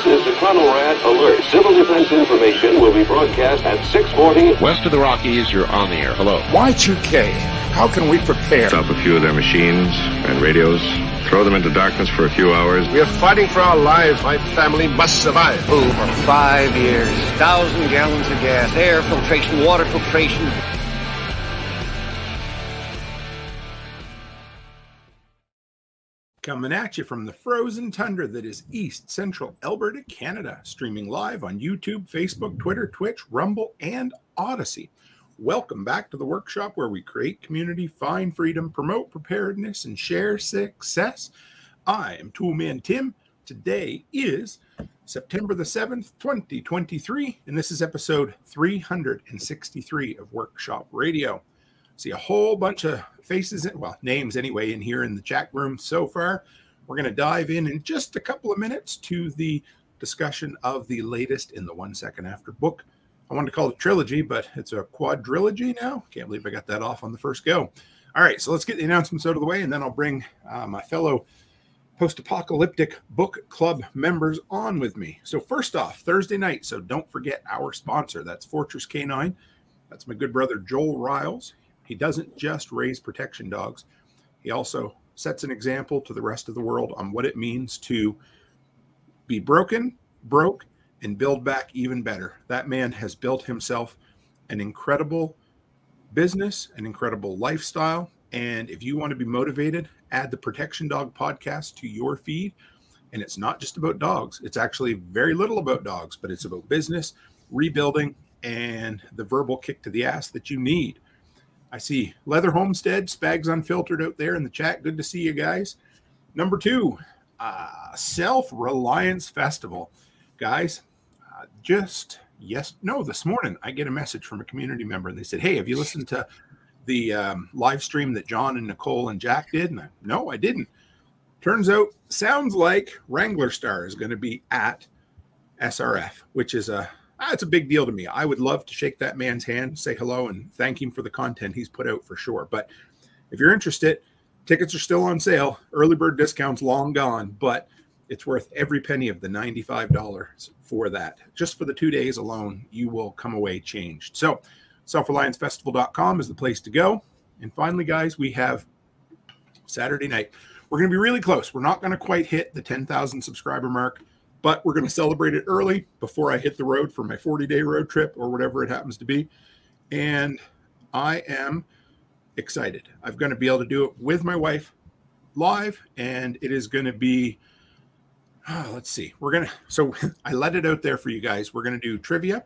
This is the Red Alert. Civil defense information will be broadcast at 6:40. West of the Rockies, you're on the air. Hello. Y2K, how can we prepare? Stop a few of their machines and radios. Throw them into darkness for a few hours. We are fighting for our lives. My family must survive. For 5 years, 1,000 gallons of gas, air filtration, water filtration. Coming at you from the frozen tundra that is East Central Alberta, Canada. Streaming live on YouTube, Facebook, Twitter, Twitch, Rumble, and Odyssey. Welcome back to the workshop where we create community, find freedom, promote preparedness, and share success. I am Toolman Tim. Today is September the 7th, 2023, and this is episode 363 of Workshop Radio. See a whole bunch of faces, well, names anyway, in here in the chat room so far. We're going to dive in just a couple of minutes to the discussion of the latest in the 1 Second After book. I wanted to call it trilogy, but it's a quadrilogy now. Can't believe I got that off on the first go. All right, so let's get the announcements out of the way, and then I'll bring my fellow Post-Apocalyptic book club members on with me. So first off, Thursday night, so don't forget our sponsor. That's Fortress K9. That's my good brother, Joel Riles. He doesn't just raise protection dogs. He also sets an example to the rest of the world on what it means to be broke, and build back even better. That man has built himself an incredible business, an incredible lifestyle. And if you want to be motivated, add the Protection Dog podcast to your feed. And it's not just about dogs. It's actually very little about dogs, but it's about business, rebuilding, and the verbal kick to the ass that you need. I see Leather Homestead, Spags Unfiltered out there in the chat. Good to see you guys. Number 2, Self-Reliance Festival. Guys, this morning I get a message from a community member, and they said, hey, have you listened to the live stream that John and Nicole and Jack did? And no, I didn't. Turns out, sounds like Wrangler Star is going to be at SRF, which is it's a big deal to me. I would love to shake that man's hand, say hello, and thank him for the content he's put out for sure. But if you're interested, tickets are still on sale. Early bird discounts long gone, but it's worth every penny of the $95 for that. Just for the 2 days alone, you will come away changed. So selfreliancefestival.com is the place to go. And finally, guys, we have Saturday night. We're going to be really close. We're not going to quite hit the 10,000 subscriber mark, but we're going to celebrate it early before I hit the road for my 40-day road trip or whatever it happens to be. And I am excited. I'm going to be able to do it with my wife live, and it is going to be let's see. So I let it out there for you guys. We're going to do trivia,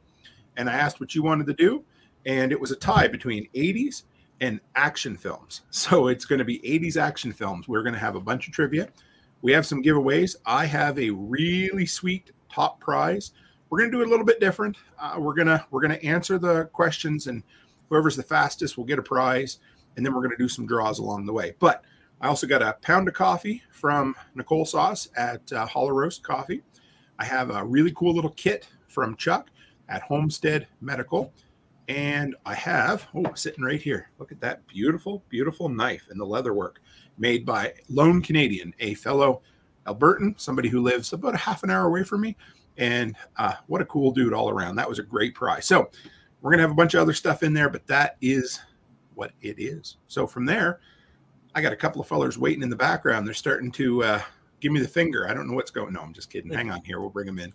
and I asked what you wanted to do, and it was a tie between 80s and action films. So it's going to be 80s action films. We're going to have a bunch of trivia. We have some giveaways. I have a really sweet top prize. We're going to do it a little bit different. We're going to answer the questions, and whoever's the fastest will get a prize, and then we're going to do some draws along the way. But I also got a pound of coffee from Nicole Sauce at Hollow Roast Coffee. I have a really cool little kit from Chuck at Homestead Medical. And I have, sitting right here, look at that beautiful, beautiful knife and the leather work made by Lone Canadian, a fellow Albertan, somebody who lives about a half an hour away from me. And what a cool dude all around. That was a great prize. So we're going to have a bunch of other stuff in there, but that is what it is. So from there, I got a couple of fellers waiting in the background. They're starting to give me the finger. I don't know what's going on. No, I'm just kidding. Hang on here. We'll bring them in.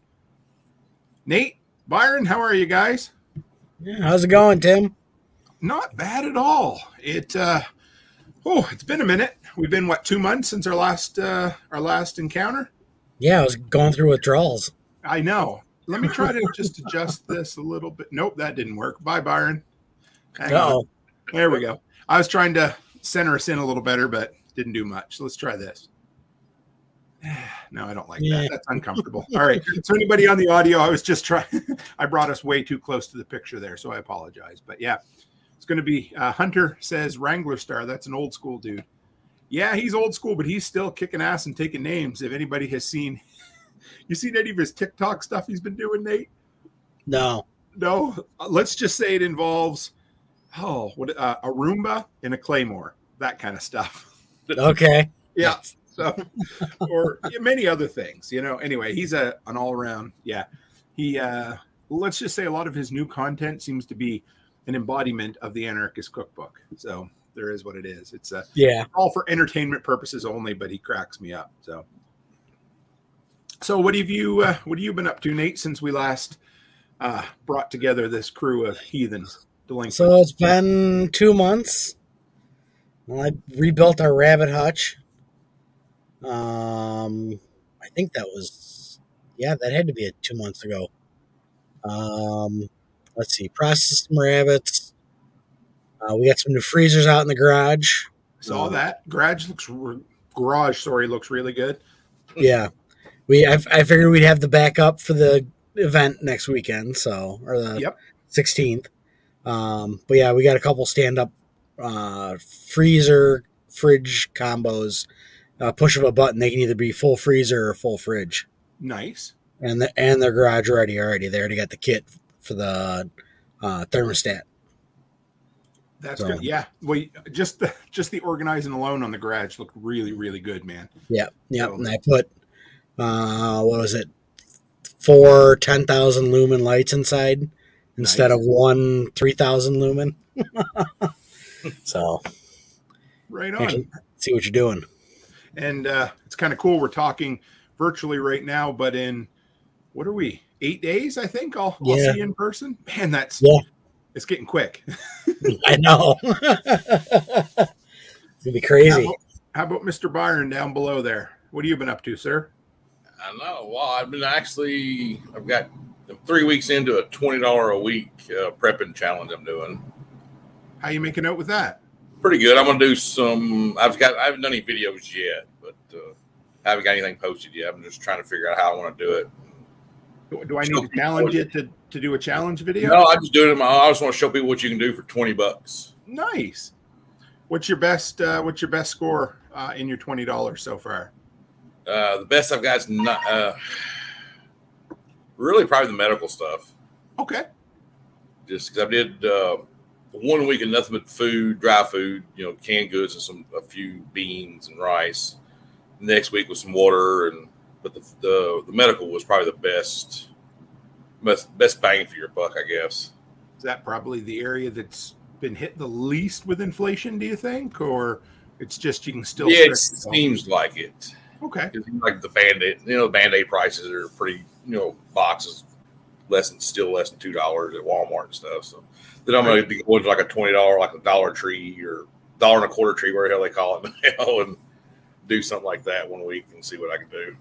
Nate, Byron, how are you guys? Yeah, how's it going, Tim? Not bad at all. It's been a minute. We've been, 2 months since our last encounter? Yeah, I was going through withdrawals. I know. Let me try to just adjust this a little bit. Nope, that didn't work. Bye, Byron. Hang on. There we go. I was trying to center us in a little better, but didn't do much. So let's try this. No, I don't like that. That's uncomfortable. All right. So anybody on the audio, I was just trying. I brought us way too close to the picture there, so I apologize. But yeah, it's going to be Hunter says Wrangler Star. That's an old school dude. Yeah, he's old school, but he's still kicking ass and taking names. If anybody has seen, you seen any of his TikTok stuff he's been doing, Nate? No. Let's just say it involves a Roomba and a Claymore, that kind of stuff. Okay. Yeah. So, or many other things, Anyway, he's an all-around, He, let's just say a lot of his new content seems to be an embodiment of the Anarchist Cookbook. So there is what it is. It's all for entertainment purposes only, but he cracks me up. So what have you been up to, Nate, since we last brought together this crew of heathens? Delinquents? So it's been 2 months. Well, I rebuilt our rabbit hutch. I think that had to be 2 months ago. Let's see, processed some rabbits. We got some new freezers out in the garage. Saw that. Garage looks really good. Yeah. I figured we'd have the backup for the event next weekend, or the 16th. But yeah, we got a couple stand-up freezer fridge combos. Push of a button, they can either be full freezer or full fridge. Nice. And their garage already. They already got the kit for the thermostat. That's good. Yeah. Well, just the organizing alone on the garage looked really, really good, man. Yeah. Yeah. So, and I put what was it? 4 10,000 lumen lights inside instead of 1 3,000 lumen. So, right on. See what you're doing. And it's kind of cool. We're talking virtually right now, but in what are we? 8 days, I think. I'll see you in person. Man, it's getting quick. I know. It's gonna be crazy. How about Mr. Byron down below there? What have you been up to, sir? I know. Well, I've got 3 weeks into a $20 a week prepping challenge I'm doing. How you making out with that? Pretty good. I'm gonna do some. I haven't done any videos yet, but I haven't got anything posted yet. I'm just trying to figure out how I want to do it. Do I need to challenge it to do a challenge video? No, I just do it. I just want to show people what you can do for $20. Nice. What's your best score in your $20 so far? The best I've got is not really probably the medical stuff. Okay. Just because I did 1 week of nothing but food, dry food, canned goods and a few beans and rice. Next week was some water, but the medical was probably the best bang for your buck, I guess. Is that probably the area that's been hit the least with inflation, do you think? Or it's just you can still... Yeah, it seems like it. Okay. Like the Band-Aid, the Band-Aid prices are pretty, boxes less than $2 at Walmart and stuff. So then I'm going to go into like a $20, like a Dollar Tree or $1.25 tree, where the hell they call it now, and do something like that 1 week and see what I can do.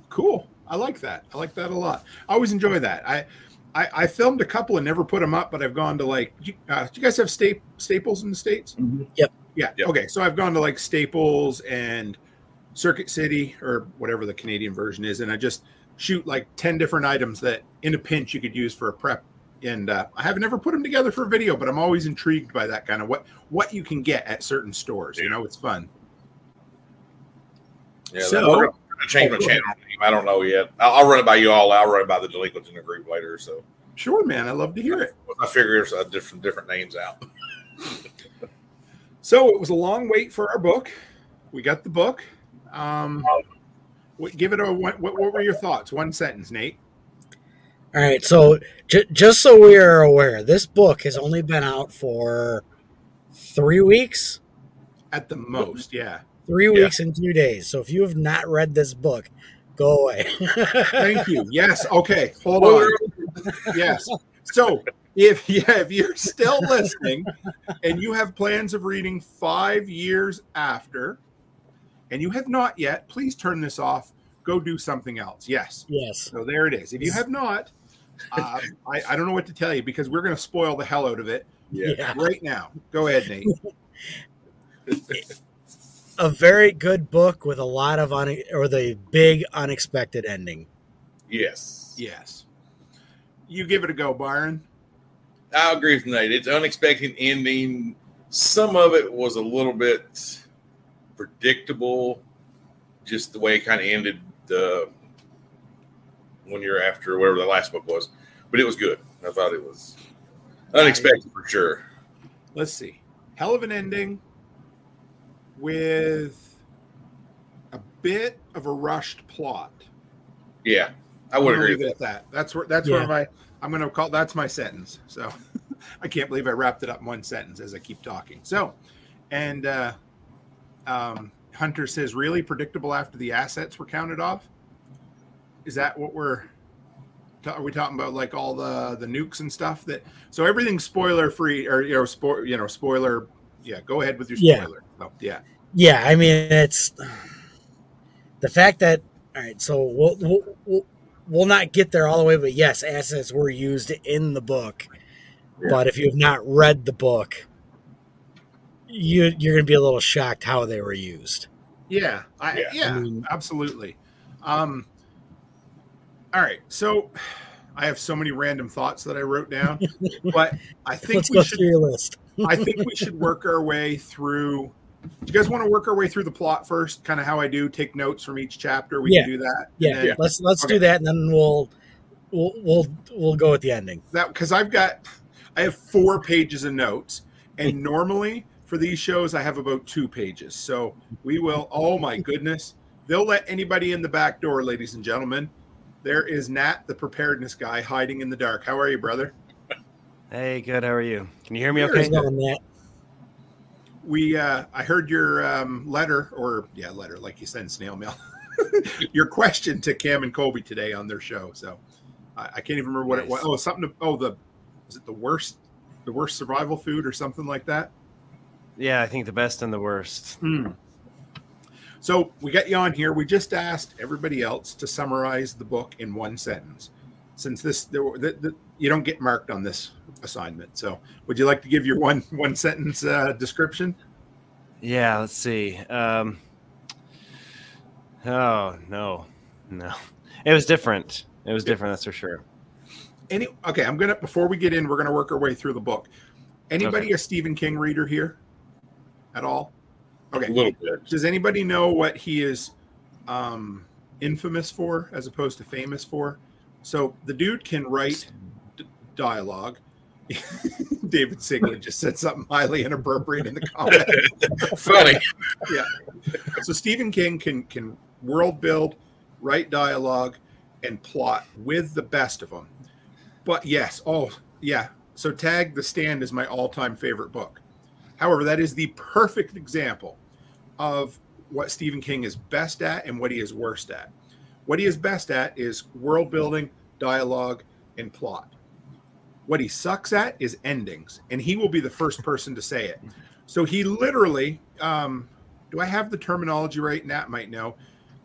Cool. I like that. I like that a lot. I always enjoy that. I filmed a couple and never put them up, but I've gone to do you guys have Staples in the States? Mm-hmm. Yep. Yeah. Yep. Okay. So I've gone to like Staples and Circuit City or whatever the Canadian version is. And I just shoot like 10 different items that in a pinch you could use for a prep. And I haven't ever put them together for a video, but I'm always intrigued by that kind of what you can get at certain stores. Yeah. It's fun. Yeah. So I change my channel name. I don't know yet. I'll run it by you all. I'll run it by the delinquents in the group later. So sure, man. I love to hear it. I figure there's different names out. So it was a long wait for our book. We got the book. Give it what were your thoughts? One sentence, Nate. All right. So just so we are aware, this book has only been out for 3 weeks. At the most, yeah. 3 weeks and 2 days. So if you have not read this book, go away. Thank you. Yes. Okay. Hold on. Yes. So if you're still listening and you have plans of reading 5 years after and you have not yet, please turn this off. Go do something else. Yes. Yes. So there it is. If you have not, I don't know what to tell you because we're going to spoil the hell out of it right now. Go ahead, Nate. A very good book with a lot of the big unexpected ending. Yes. Yes. You give it a go, Byron. I agree with Nate. It's unexpected ending. Some of it was a little bit predictable, just the way it kind of ended 1 year after whatever the last book was. But it was good. I thought it was unexpected for sure. Let's see. Hell of an ending with a bit of a rushed plot. Yeah, I would agree leave with it that. at that. That's where I'm going to call that's my sentence. So I can't believe I wrapped it up in one sentence as I keep talking. So, and Hunter says, really predictable after the assets were counted off. Is that what are we talking about? Like all the nukes and stuff so everything's spoiler free or spoiler. Yeah. Go ahead with your spoiler. Oh, yeah. Yeah. I mean, it's the fact that, all right, so we'll not get there all the way, but yes, assets were used in the book. Yeah. But if you have not read the book, you're going to be a little shocked how they were used. Yeah, I mean, absolutely. All right, so I have so many random thoughts that I wrote down, but I think Let's go through your list. I think we should work our way through. Do you guys want to work our way through the plot first? Kind of how I do, take notes from each chapter. We can do that. Yeah, let's do that, and then we'll go with the ending. That because I have 4 pages of notes, and normally for these shows I have about 2 pages. So we will. Oh my goodness, they'll let anybody in the back door, ladies and gentlemen. There is Nat, the preparedness guy, hiding in the dark. How are you, brother? Hey, good. How are you? Can you hear me okay? Nat. I heard your letter, like you send snail mail, your question to Cam and Colby today on their show. So I can't even remember what it was. Oh, something. Was it the worst survival food or something like that? Yeah, I think the best and the worst. So we got you on here. We just asked everybody else to summarize the book in 1 sentence. Since you don't get marked on this assignment. So would you like to give your one sentence description? Yeah, let's see. Oh, no. It was different. That's for sure. Before we get in, we're going to work our way through the book. Anybody a Stephen King reader here at all? Okay. A little bit. Does anybody know what he is infamous for as opposed to famous for? So the dude can write dialogue. David Sigley just said something highly inappropriate in the comment. Funny. Yeah. So Stephen King can world build, write dialogue, and plot with the best of them. But yes, so Tag The Stand is my all-time favorite book. However, that is the perfect example of what Stephen King is best at and what he is worst at. What he is best at is world building, dialogue, and plot. What he sucks at is endings, and he will be the first person to say it. So he literally, do I have the terminology right? Nat might know.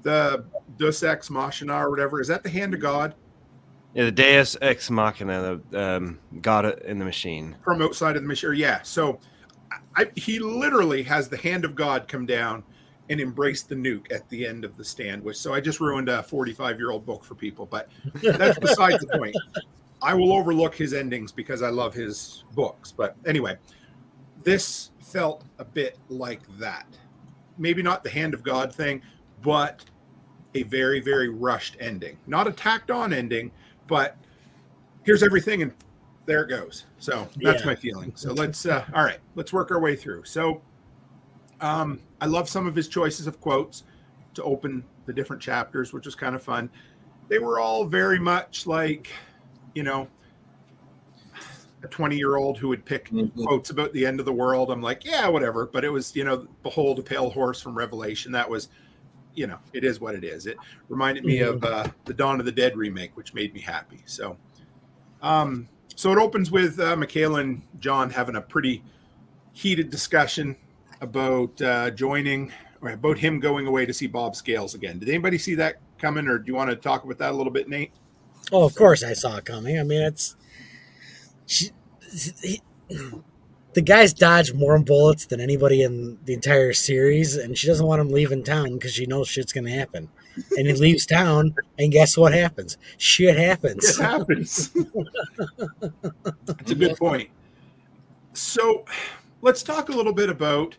The Deus Ex Machina or whatever. Is that the hand of God? Yeah, the Deus Ex Machina, the God in the machine. From outside of the machine. Yeah, so he literally has the hand of God come down and embrace the nuke at the end of The Stand, so I just ruined a 45-year-old book for people, but that's besides the point. I will overlook his endings because I love his books. But anyway, this felt a bit like that. Maybe not the hand of God thing, but a very, very rushed ending. Not a tacked on ending, but here's everything and there it goes. So that's my feeling. So let's work our way through. So I love some of his choices of quotes to open the different chapters, which was kind of fun. They were all very much like, a 20-year-old who would pick quotes about the end of the world. I'm like, yeah, whatever. But it was, behold a pale horse from Revelation. That was, it is what it is. It reminded me of the Dawn of the Dead remake, which made me happy. So, so it opens with Michaela and John having a pretty heated discussion about about him going away to see Bob Scales again. Did anybody see that coming, or do you want to talk about that a little bit, Nate? Oh, of course I saw it coming. I mean, the guy's dodged more bullets than anybody in the entire series, and she doesn't want him leaving town because she knows shit's going to happen. And he leaves town, and guess what happens? Shit happens. It happens. That's a good point. So let's talk a little bit about,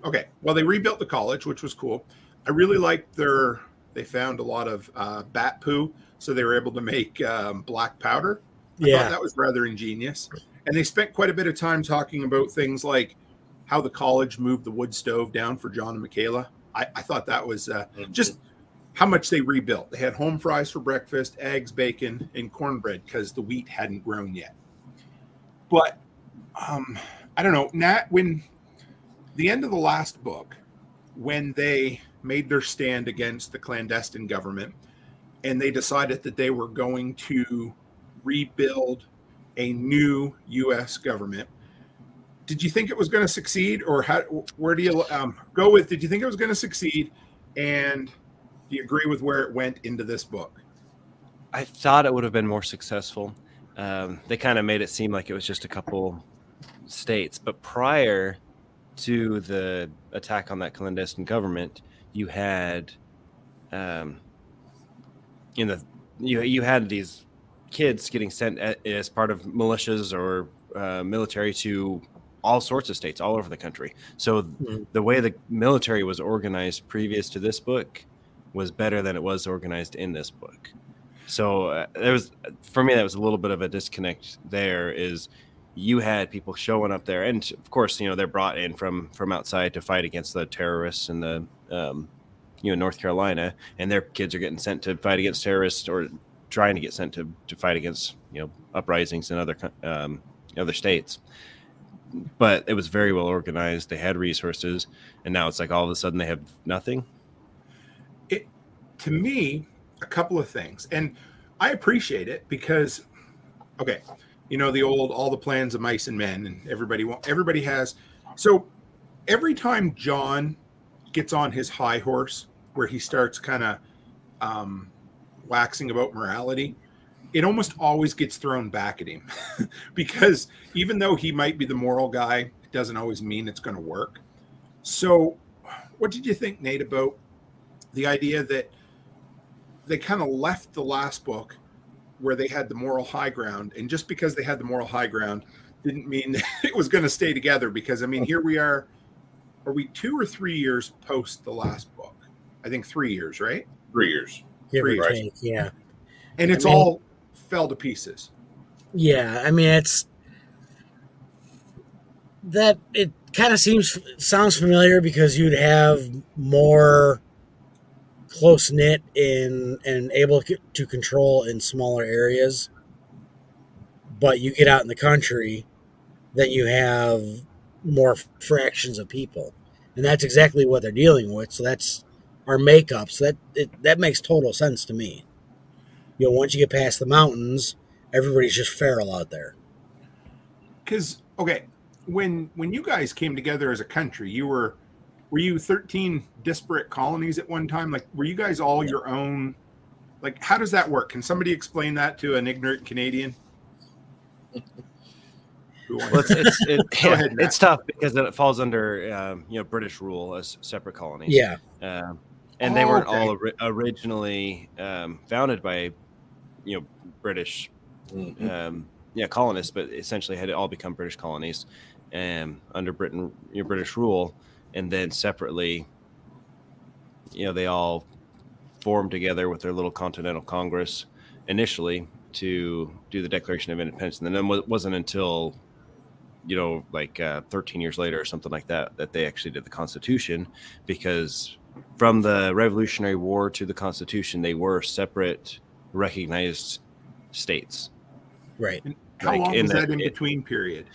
they rebuilt the college, which was cool. I really liked they found a lot of bat poo, so they were able to make black powder. I thought that was rather ingenious. And they spent quite a bit of time talking about things like how the college moved the wood stove down for John and Michaela. I thought that was just how much they rebuilt. They had home fries for breakfast, eggs, bacon, and cornbread because the wheat hadn't grown yet. But I don't know, Nat, when the end of the last book, when they made their stand against the clandestine government and they decided that they were going to rebuild a new U.S. government, did you think it was going to succeed, or where do you go with, did you think it was going to succeed, and do you agree with where it went into this book? I thought it would have been more successful. They kind of made it seem like it was just a couple states, but prior to the attack on that clandestine government, you had, you had these kids getting sent as part of militias or military to all sorts of states all over the country. So the way the military was organized previous to this book was better than it was organized in this book. So there was, for me, that was a little bit of a disconnect. There is, you had people showing up there, and of course, they're brought in from outside to fight against the terrorists in the North Carolina, and their kids are getting sent to fight against terrorists or trying to get sent to fight against uprisings in other states. But it was very well organized. They had resources, and now it's like all of a sudden they have nothing. To me, a couple of things, and I appreciate it because, okay, the old all the plans of mice and men, and everybody has. So every time John gets on his high horse, where he starts kind of waxing about morality, it almost always gets thrown back at him because even though he might be the moral guy, it doesn't always mean it's going to work. So what did you think, Nate, about the idea that they kind of left the last book where they had the moral high ground, and just because they had the moral high ground didn't mean that it was going to stay together? Because, I mean, here we are we 2 or 3 years post the last book? I think 3 years, right? 3 years. 3 years. Take, yeah. And it's all fell to pieces. Yeah, I mean, it kind of sounds familiar because you'd have more close knit and able to control in smaller areas, but you get out in the country, then you have more fractions of people, and that's exactly what they're dealing with. So that's our makeup. So that makes total sense to me. Once you get past the mountains, everybody's just feral out there. Because, okay, when you guys came together as a country, were you 13 disparate colonies at one time? Like, were you guys all your own? Like, how does that work? Can somebody explain that to an ignorant Canadian? Well, it's tough because it falls under British rule as separate colonies. Yeah, and they weren't all originally founded by British colonists, but essentially had all become British colonies under British rule, and then separately, they all formed together with their little Continental Congress initially to do the Declaration of Independence, and then it wasn't until 13 years later or something like that they actually did the Constitution, because from the Revolutionary War to the Constitution, they were separate recognized states. Right. And how long was that in between period?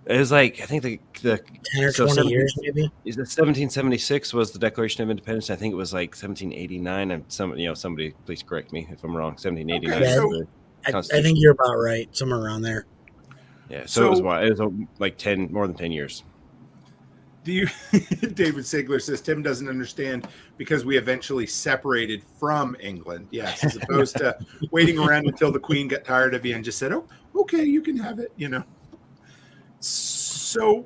It was like, I think the 10 or 20 years maybe. 1776 was the Declaration of Independence. I think it was like 1789, and somebody please correct me if I'm wrong. 1789. Okay, I think you're about right, somewhere around there. Yeah, so it was like more than 10 years. David Sigler says Tim doesn't understand because we eventually separated from England. Yes, as opposed to waiting around until the Queen got tired of you and just said, "Oh, okay, you can have it." So,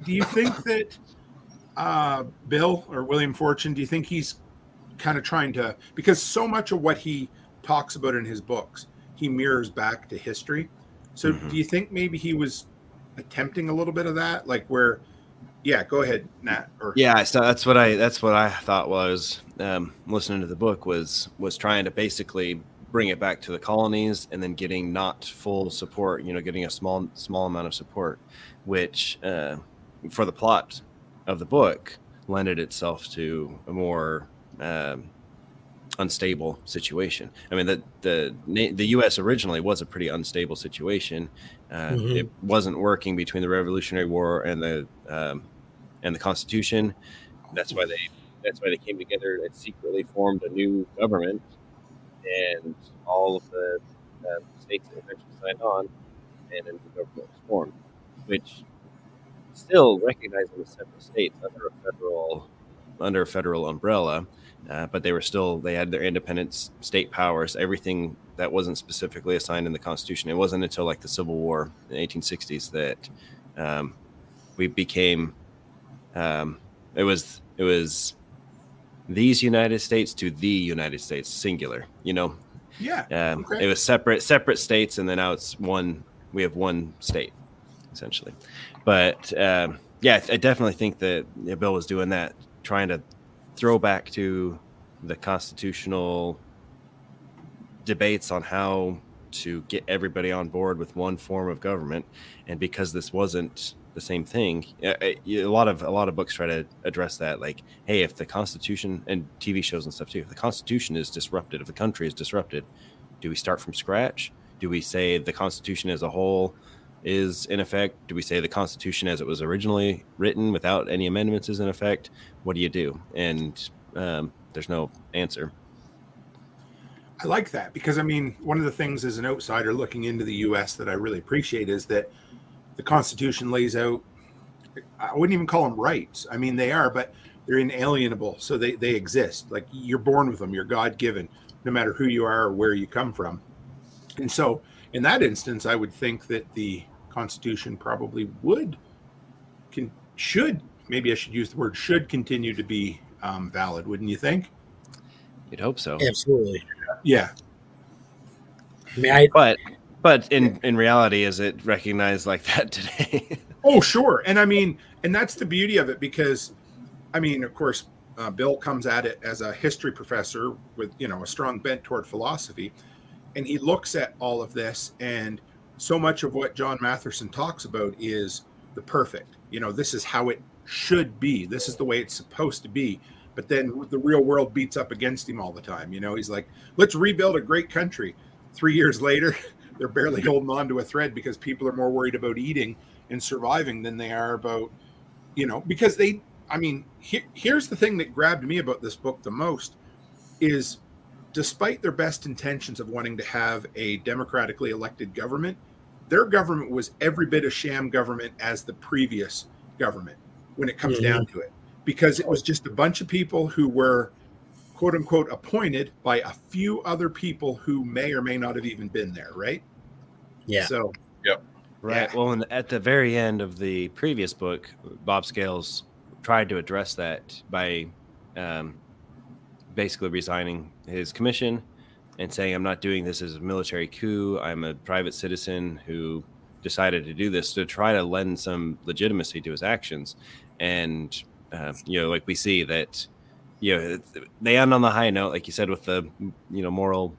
do you think that Bill or William Fortune? Do you think he's kind of trying to, because so much of what he talks about in his books, he mirrors back to history. So, do you think maybe he was attempting a little bit of that, like where? Yeah, go ahead, Nat. So that's what I thought was listening to the book was trying to basically bring it back to the colonies, and then getting not full support, getting a small amount of support, which for the plot of the book, lended itself to a more unstable situation. I mean, the U.S. originally was a pretty unstable situation. It wasn't working between the Revolutionary War and the Constitution. That's why they came together and secretly formed a new government, and all of the states eventually signed on, and a new government was formed, which still recognized them as separate states under a federal umbrella. But they had their independent state powers, everything that wasn't specifically assigned in the Constitution. It wasn't until like the Civil War in the 1860s that we became, it was these United States to the United States, singular, Yeah. It was separate states, and then now we have one state, essentially. But I definitely think that Bill was doing that, trying to throw back to the constitutional debates on how to get everybody on board with one form of government. And because this wasn't the same thing, a lot of books try to address that, like, hey, if the Constitution, and TV shows and stuff too, if the Constitution is disrupted, if the country is disrupted, do we start from scratch? Do we say the Constitution as a whole is in effect? Do we say the Constitution as it was originally written without any amendments is in effect? What do you do? And there's no answer. I like that because, I mean, one of the things as an outsider looking into the U.S. that I really appreciate is that the Constitution lays out, I wouldn't even call them rights. I mean, they are, but they're inalienable. So they exist. Like, you're born with them. You're God-given, no matter who you are or where you come from. And so in that instance, I would think that the Constitution probably should continue to be valid. Wouldn't you think? You'd hope so. Absolutely. Yeah. I mean, but in reality, is it recognized like that today? Oh, sure. And I mean, and that's the beauty of it, because I mean, of course, Bill comes at it as a history professor with, a strong bent toward philosophy. And he looks at all of this, and so much of what John Matherson talks about is the perfect. This is how it should be. This is the way it's supposed to be. But then the real world beats up against him all the time. He's like, let's rebuild a great country. 3 years later, they're barely holding on to a thread because people are more worried about eating and surviving than they are about, because here's the thing that grabbed me about this book the most is, despite their best intentions of wanting to have a democratically elected government, their government was every bit a sham government as the previous government when it comes down to it, because it was just a bunch of people who were, quote unquote, appointed by a few other people who may or may not have even been there, right? Yeah. So, yep. Right. Yeah. Well, and at the very end of the previous book, Bob Scales tried to address that by basically resigning his commission and saying, I'm not doing this as a military coup. I'm a private citizen who decided to do this to try to lend some legitimacy to his actions. And, like we see that, they end on the high note, like you said, with the, moral,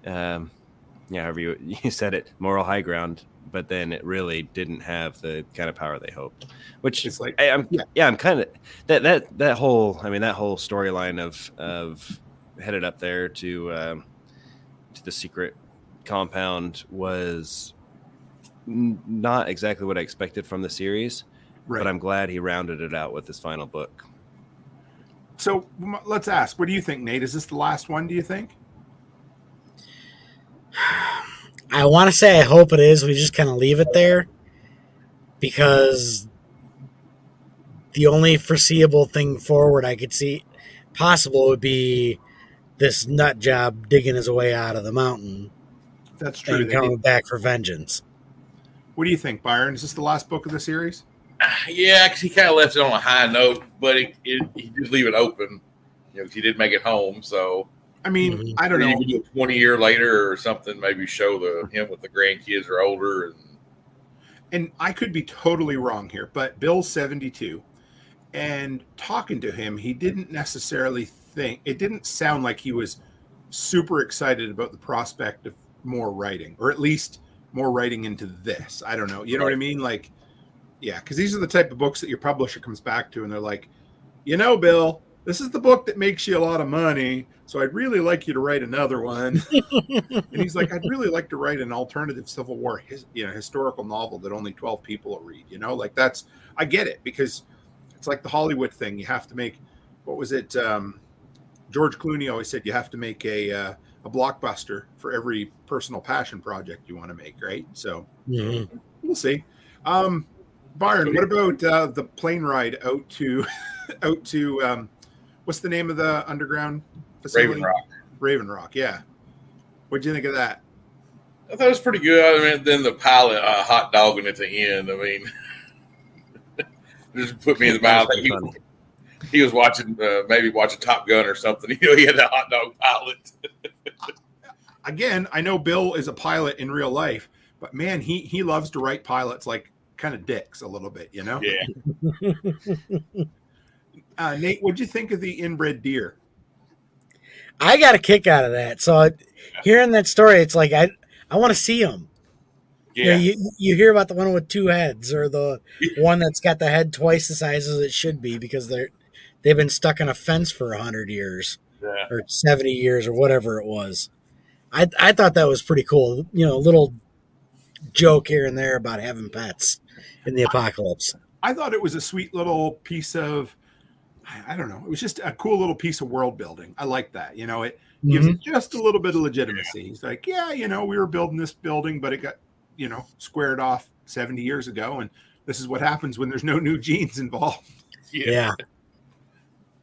however you said it, moral high ground. But then it really didn't have the kind of power they hoped, which is like, I'm kind of that whole storyline of headed up there to the secret compound was not exactly what I expected from the series, right. But I'm glad he rounded it out with his final book. So let's ask, what do you think, Nate? Is this the last one, do you think? I want to say I hope it is. We just kind of leave it there because the only foreseeable thing forward I could see possible would be this nut job digging his way out of the mountain. That's true. And coming back for vengeance. What do you think, Byron? Is this the last book of the series? Yeah, because he kind of left it on a high note, but he did leave it open. Because he did make it home, so. I mean, I don't know. 20 years later or something, maybe show him with the grandkids are older. And I could be totally wrong here, but Bill's 72. And talking to him, he didn't necessarily think, it didn't sound like he was super excited about the prospect of more writing, or at least more writing into this. I don't know. You know what I mean? Like, yeah, because these are the type of books that your publisher comes back to and they're like, Bill, this is the book that makes you a lot of money, so I'd really like you to write another one. And he's like, I'd really like to write an alternative Civil War historical novel that only 12 people will read. Like that's, I get it, because it's like the Hollywood thing. You have to make, what was it? George Clooney always said you have to make a blockbuster for every personal passion project you want to make, right? So we'll see. Byron, what about the plane ride out to what's the name of the underground facility? Raven Rock, yeah. What'd you think of that? I thought it was pretty good. I mean, then the pilot hot dogging at the end. I mean, just put me in the mouth. He was watching, maybe watching Top Gun or something. He had that hot dog pilot. Again, I know Bill is a pilot in real life, but man, he loves to write pilots like kind of dicks a little bit, Yeah. Nate, what'd you think of the inbred deer? I got a kick out of that. So hearing that story, it's like I want to see them. Yeah, you hear about the one with two heads, or the one that's got the head twice the size as it should be because they've been stuck in a fence for 100 years or 70 years or whatever it was. I thought that was pretty cool. A little joke here and there about having pets in the apocalypse. I thought it was a sweet little piece of, I don't know, it was just a cool little piece of world building. I like that. It gives it just a little bit of legitimacy. He's like, we were building this building, but it got, squared off 70 years ago. And this is what happens when there's no new genes involved. Yeah.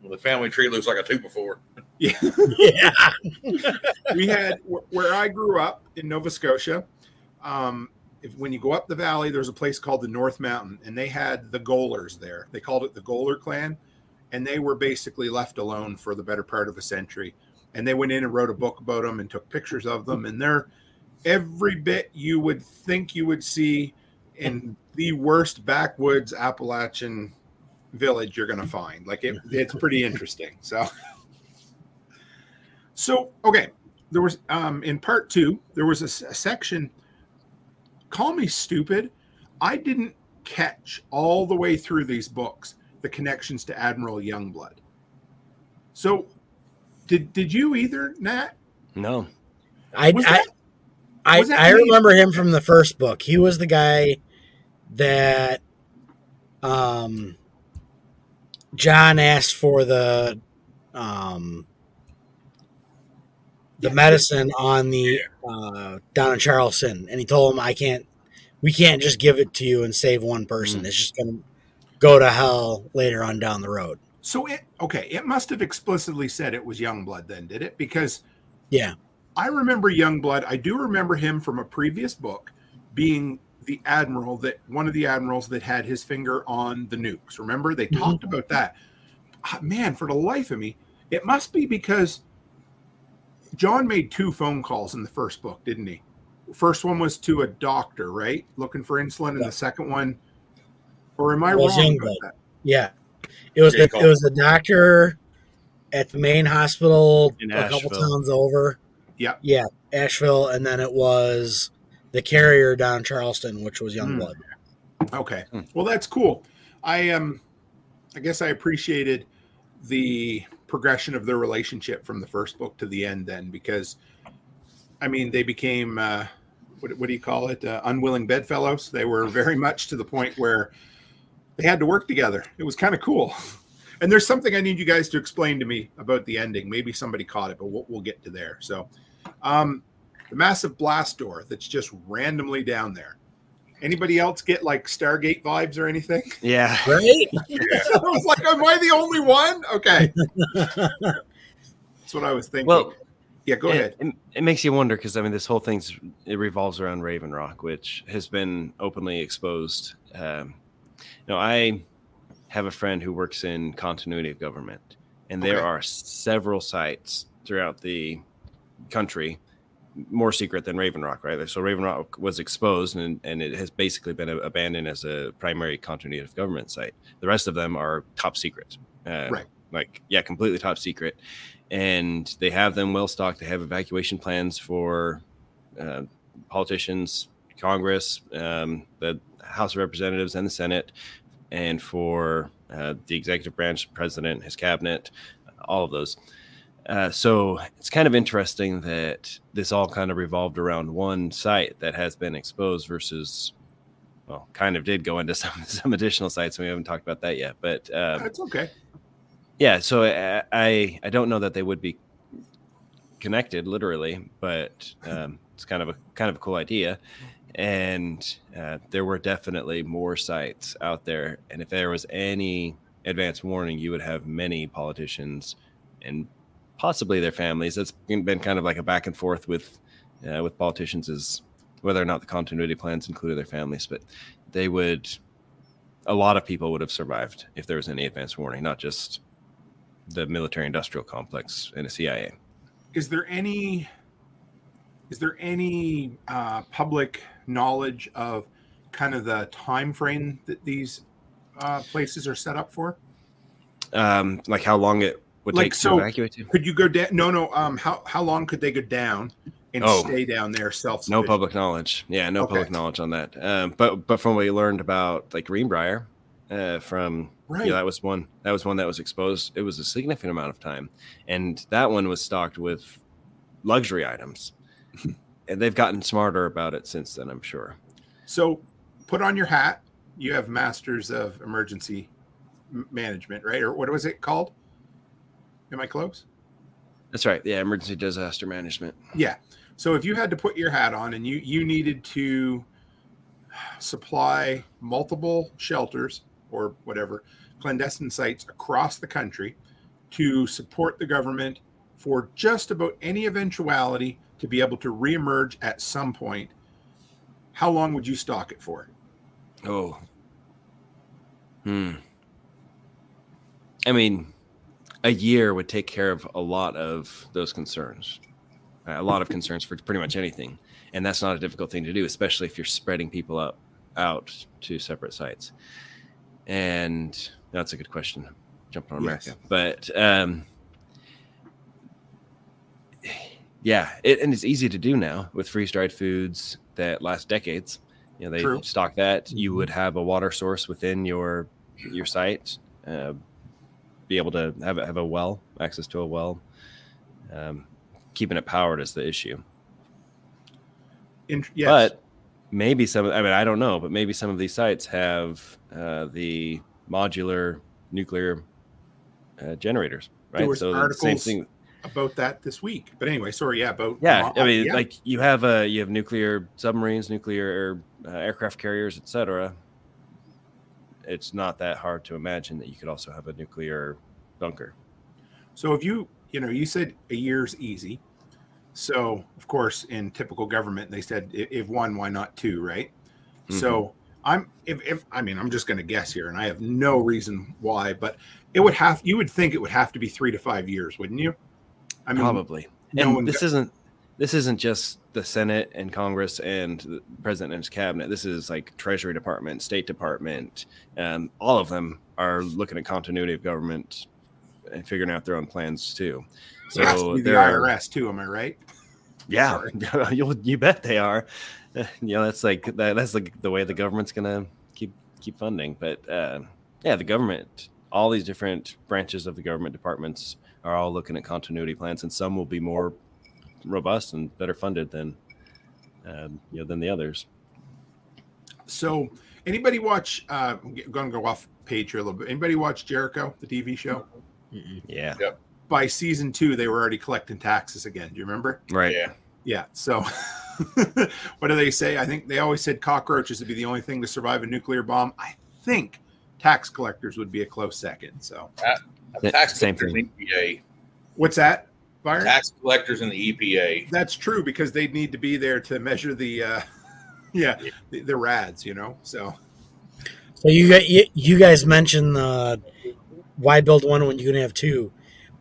Well, the family tree looks like a 2x4. Yeah. We had, where I grew up in Nova Scotia, when you go up the valley, there's a place called the North Mountain, and they had the Goalers there. They called it the Goaler clan, and they were basically left alone for the better part of a century. And they went in and wrote a book about them and took pictures of them, and they're every bit you would think you would see in the worst backwoods Appalachian village you're going to find. Like it's pretty interesting. So okay, there was in part 2 there was a section. Call me stupid, I didn't catch all the way through these books the connections to Admiral Youngblood. So did you either, Nat? No. I remember him from the first book. He was the guy that John asked for the medicine on the down in Charleston, and he told him, we can't just give it to you and save one person. It's just going to go to hell later on down the road. So it must have explicitly said it was Youngblood then, did it? Because I remember Youngblood. I do remember him from a previous book being the admiral, one of the admirals that had his finger on the nukes. Remember, they talked about that. Man, for the life of me, it must be because John made 2 phone calls in the first book, didn't he? First one was to a doctor, right? Looking for insulin, and the second one, or am I wrong about that? Yeah. It was the doctor at the main hospital in a couple towns over. Yeah. Yeah, Asheville, and then it was the carrier down Charleston, which was Youngblood. Okay. Well, that's cool. I guess I appreciated the progression of their relationship from the first book to the end then, because I mean, they became what do you call it? Unwilling bedfellows. They were very much to the point where they had to work together. It was kind of cool. And there's something I need you guys to explain to me about the ending. Maybe somebody caught it, but we'll get to there. So the massive blast door that's just randomly down there. Anybody else get like Stargate vibes or anything? Yeah. Right? I was like, am I the only one? Okay. That's what I was thinking. Well, yeah, go ahead. It makes you wonder, because I mean, this whole it revolves around Raven Rock, which has been openly exposed. I have a friend who works in continuity of government, and there are several sites throughout the country more secret than Raven Rock, right? So Raven Rock was exposed, and it has basically been abandoned as a primary continuity of government site. The rest of them are top secret, right? Completely top secret. And they have them well stocked. They have evacuation plans for politicians, Congress, the House of Representatives, and the Senate, and for the executive branch, president, his cabinet, all of those. So it's kind of interesting that this all kind of revolved around one site that has been exposed versus, well, kind of did go into some additional sites. And we haven't talked about that yet, but That's okay. Yeah. So I don't know that they would be connected literally, but it's kind of a cool idea. And there were definitely more sites out there. And if there was any advance warning, you would have many politicians and possibly their families. That's been kind of like a back and forth with politicians, is whether or not the continuity plans included their families. But a lot of people would have survived if there was any advance warning, not just the military industrial complex and the CIA. Is there any public knowledge of kind of the time frame that these places are set up for? Like how long it would take to evacuate to? Could you go down? No. How long could they go down and stay down there self-sufficient? No public knowledge. Yeah, no public knowledge on that. But from what we learned about like Greenbrier, from right. that was one that was exposed. It was a significant amount of time, and that one was stocked with luxury items. And they've gotten smarter about it since then, I'm sure. So put on your hat. You have Masters of Emergency Management, right? Or what was it called? Am I close? That's right. Yeah, Emergency Disaster Management. Yeah. So if you had to put your hat on and you needed to supply multiple shelters or whatever, clandestine sites across the country to support the government for just about any eventuality to be able to reemerge at some point, how long would you stock it for? Oh. I mean, a year would take care of a lot of those concerns. A lot of concerns for pretty much anything. And that's not a difficult thing to do, especially if you're spreading people out to separate sites. And that's a good question. Jumping on America. Yes. But yeah, and it's easy to do now with freeze-dried foods that last decades. You know, they True. stock that. You would have a water source within your site, be able to have a well, access to a well. Keeping it powered is the issue. Yes. But maybe I don't know, but maybe some of these sites have the modular nuclear generators, right? There was so articles same thing about that this week. But anyway, sorry, like you have nuclear submarines, nuclear aircraft carriers, etc. It's not that hard to imagine that you could also have a nuclear bunker. So if you said a year's easy. So of course, in typical government, they said if one, why not two, right? Mm-hmm. So I'm just going to guess here, and I have no reason why, but you would think it would have to be 3 to 5 years, wouldn't you? I mean, probably. And this isn't just the Senate and Congress and the president and his cabinet. This is like Treasury Department, State Department, all of them are looking at continuity of government and figuring out their own plans too. So it has to be the IRS too, am I right? Yeah, you bet they are. That's like the way the government's gonna keep funding. But the government, all these different branches of the government departments are all looking at continuity plans, and some will be more robust and better funded than the others. So, anybody watch? I'm going to go off page here a little bit. Anybody watch Jericho, the TV show? Yeah. Yep. By season 2, they were already collecting taxes again. Do you remember? Right. Yeah. So, what do they say? I think they always said cockroaches would be the only thing to survive a nuclear bomb. I think tax collectors would be a close second. So, tax same collectors in the EPA. What's that, Byron? Tax collectors in the EPA. That's true, because they'd need to be there to measure the rads. So you guys mentioned why build one when you can have two.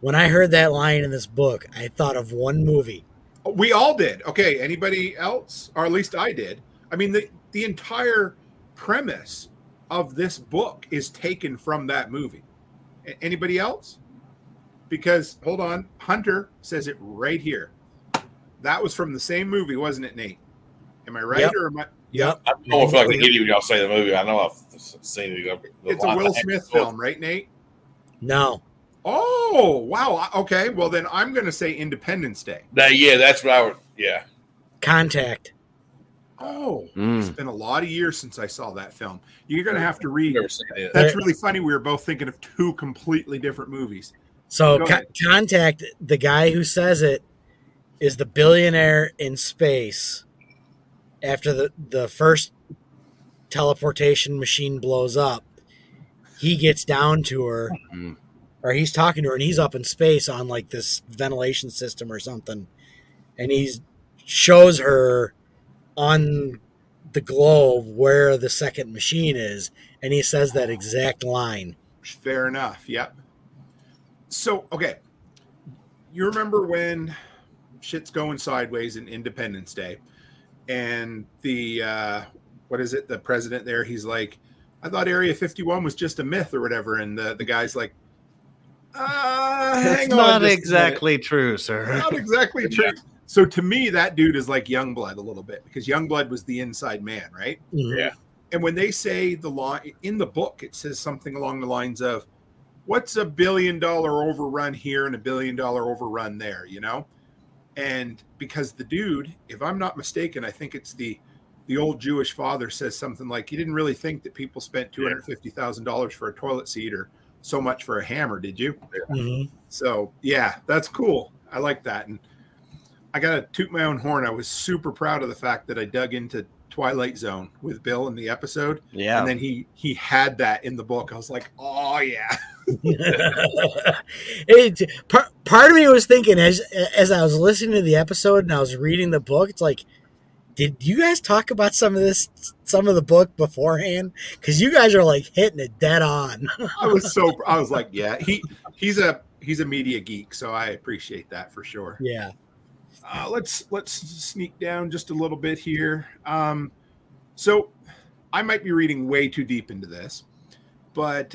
When I heard that line in this book, I thought of one movie. We all did. Okay, anybody else? Or at least I did. I mean, the entire premise of this book is taken from that movie. Anybody else? Because, hold on, Hunter says it right here. That was from the same movie, wasn't it, Nate? Am I right? Yep. Or am I? Yep. I don't feel like an idiot when y'all say the movie. I know I've seen it. It's a Will Smith film, right, Nate? No. Oh, wow. Okay, well then I'm going to say Independence Day. Yeah, that's what I would. Yeah. Contact. Oh, it's been a lot of years since I saw that film. You're going to have to read. Never seen it. That's really funny. We were both thinking of two completely different movies. So Contact, the guy who says it is the billionaire in space. After the first teleportation machine blows up, he gets down to her, or he's talking to her, and he's up in space on like this ventilation system or something, and he shows her on the globe where the second machine is, and he says that exact line. Fair enough. Yep. So, okay. You remember when shit's going sideways in Independence Day, and the what is it? The president there, he's like, I thought Area 51 was just a myth or whatever, and the guy's like, hang on. Not exactly true, sir. Not exactly true. So to me, that dude is like Youngblood a little bit, because Youngblood was the inside man, right? Yeah. And when they say the line in the book, it says something along the lines of, what's $1 billion overrun here and $1 billion overrun there, you know? And because the dude, if I'm not mistaken, I think it's the old Jewish father says something like, you didn't really think that people spent $250,000 for a toilet seat or so much for a hammer, did you? Mm-hmm. So, yeah, that's cool. I like that. And I got to toot my own horn. I was super proud of the fact that I dug into Twilight Zone with Bill in the episode. Yeah. And then he had that in the book. I was like, oh, yeah. Part of me was thinking as I was listening to the episode and I was reading the book, it's like, did you guys talk about some of the book beforehand? Because you guys are like hitting it dead on. I was like, yeah, he's a media geek, so I appreciate that for sure. Yeah. Let's sneak down just a little bit here. So I might be reading way too deep into this, but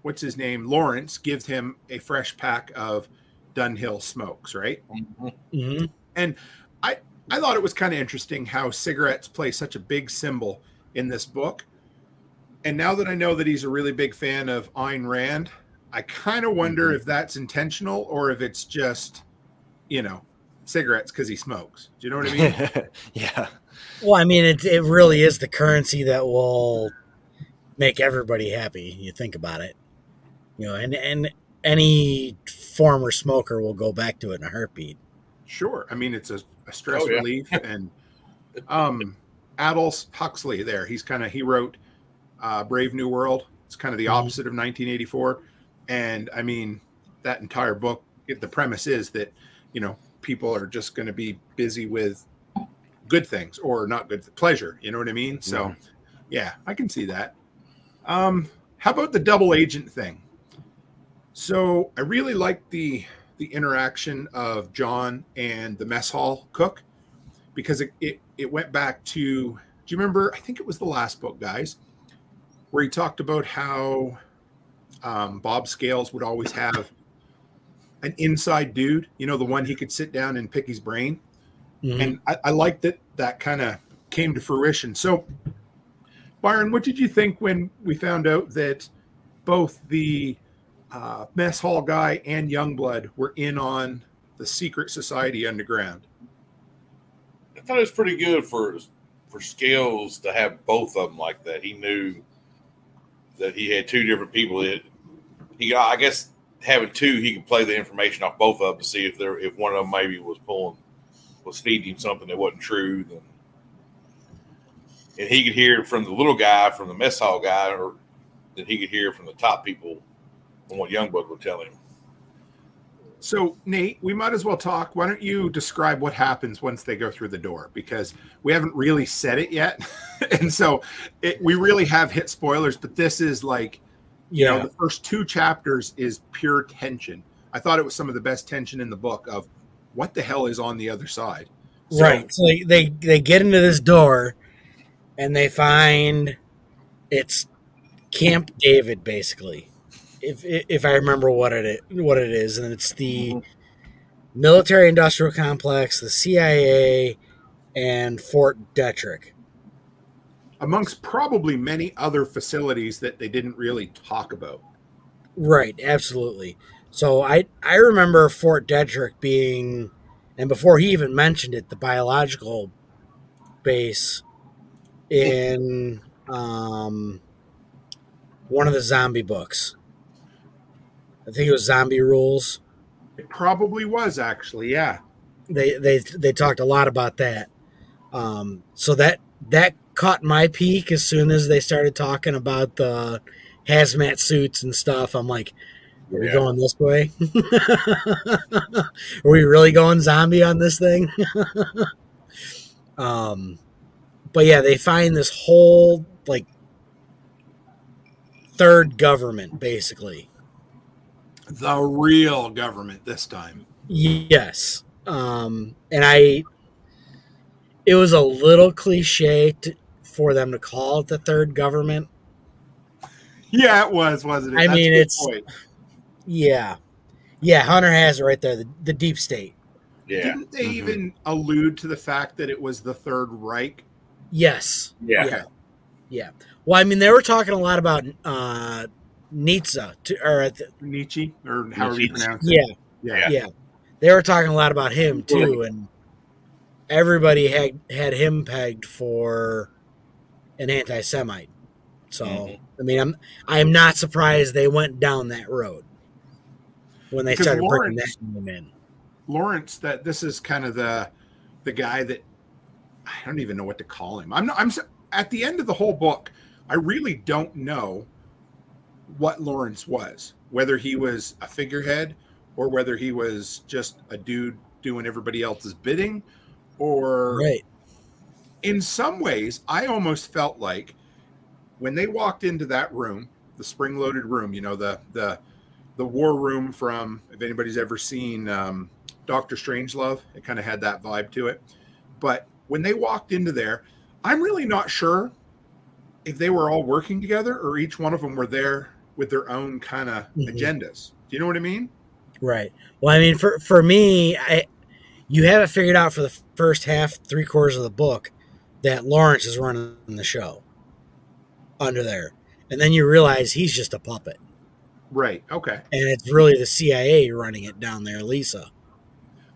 what's his name? Lawrence gives him a fresh pack of Dunhill smokes, right? Mm-hmm. And I thought it was kind of interesting how cigarettes play such a big symbol in this book. And now that I know that he's a really big fan of Ayn Rand, I kind of wonder if that's intentional or if it's just, cigarettes because he smokes. Do you know what I mean? Yeah. Well, I mean, it really is the currency that will make everybody happy. You think about it, and any former smoker will go back to it in a heartbeat. Sure. I mean, it's a stress relief. And Aldous Huxley there, he wrote Brave New World. It's kind of the opposite of 1984. And I mean, that entire book, the premise is that, people are just going to be busy with good things or not good pleasure. You know what I mean? So yeah, I can see that. How about the double agent thing? So I really like the interaction of John and the mess hall cook, because it went back to, do you remember, I think it was the last book, guys, where he talked about how Bob Scales would always have an inside dude, the one he could sit down and pick his brain. Mm-hmm. And I liked that kind of came to fruition. So Byron, what did you think when we found out that both the mess hall guy and Youngblood were in on the secret society underground? I thought it was pretty good for Scales to have both of them like that. He knew that he had two different people. I guess having two, he could play the information off both of them to see if one of them maybe was feeding him something that wasn't true. And he could hear it from the little guy, from the mess hall guy, or then he could hear from the top people from what Youngblood would tell him. So, Nate, we might as well talk. Why don't you describe what happens once they go through the door? Because we haven't really said it yet. And so we really have hit spoilers, but this is like, the first two chapters is pure tension. I thought it was some of the best tension in the book of what the hell is on the other side. So, right. So they get into this door and they find it's Camp David, basically. If I remember what it is, and it's the military industrial complex, the CIA, and Fort Detrick. amongst probably many other facilities that they didn't really talk about. Right, absolutely. So I remember Fort Detrick being, and before he even mentioned it, the biological base in one of the zombie books. I think it was Zombie Rules. It probably was, actually, yeah. They talked a lot about that. So that caught my peak as soon as they started talking about the hazmat suits and stuff. I'm like, are we going this way? Are we really going zombie on this thing? But yeah, they find this whole like third government, basically. The real government this time. Yes. And it was a little cliche for them to call it the third government. Yeah, it was, wasn't it? I mean, it's point. Yeah. Hunter has it right there. The deep state. Yeah. Didn't they even allude to the fact that it was the Third Reich? Yes. Yeah. Well, I mean, they were talking a lot about Nietzsche, Nietzsche, or however you pronounce it. Yeah. They were talking a lot about him too, and everybody had him pegged for an anti-Semite. So, I mean, I'm not surprised they went down that road when they started bringing that name in. Lawrence, that this is kind of the guy that I don't even know what to call him. I'm at the end of the whole book, I really don't know what Lawrence was, whether he was a figurehead or whether he was just a dude doing everybody else's bidding, or right. In some ways, I almost felt like when they walked into that room, the spring-loaded room, you know, the war room from, if anybody's ever seen Dr. Strangelove, it kind of had that vibe to it. But when they walked into there, I'm really not sure if they were all working together or each one of them were there with their own kind of agendas. Do you know what I mean? Right. Well, I mean, for me, you have it figured out for the first half, 3/4 of the book that Lawrence is running the show under there. And then you realize he's just a puppet. Right. Okay. And it's really the CIA running it down there, Lisa.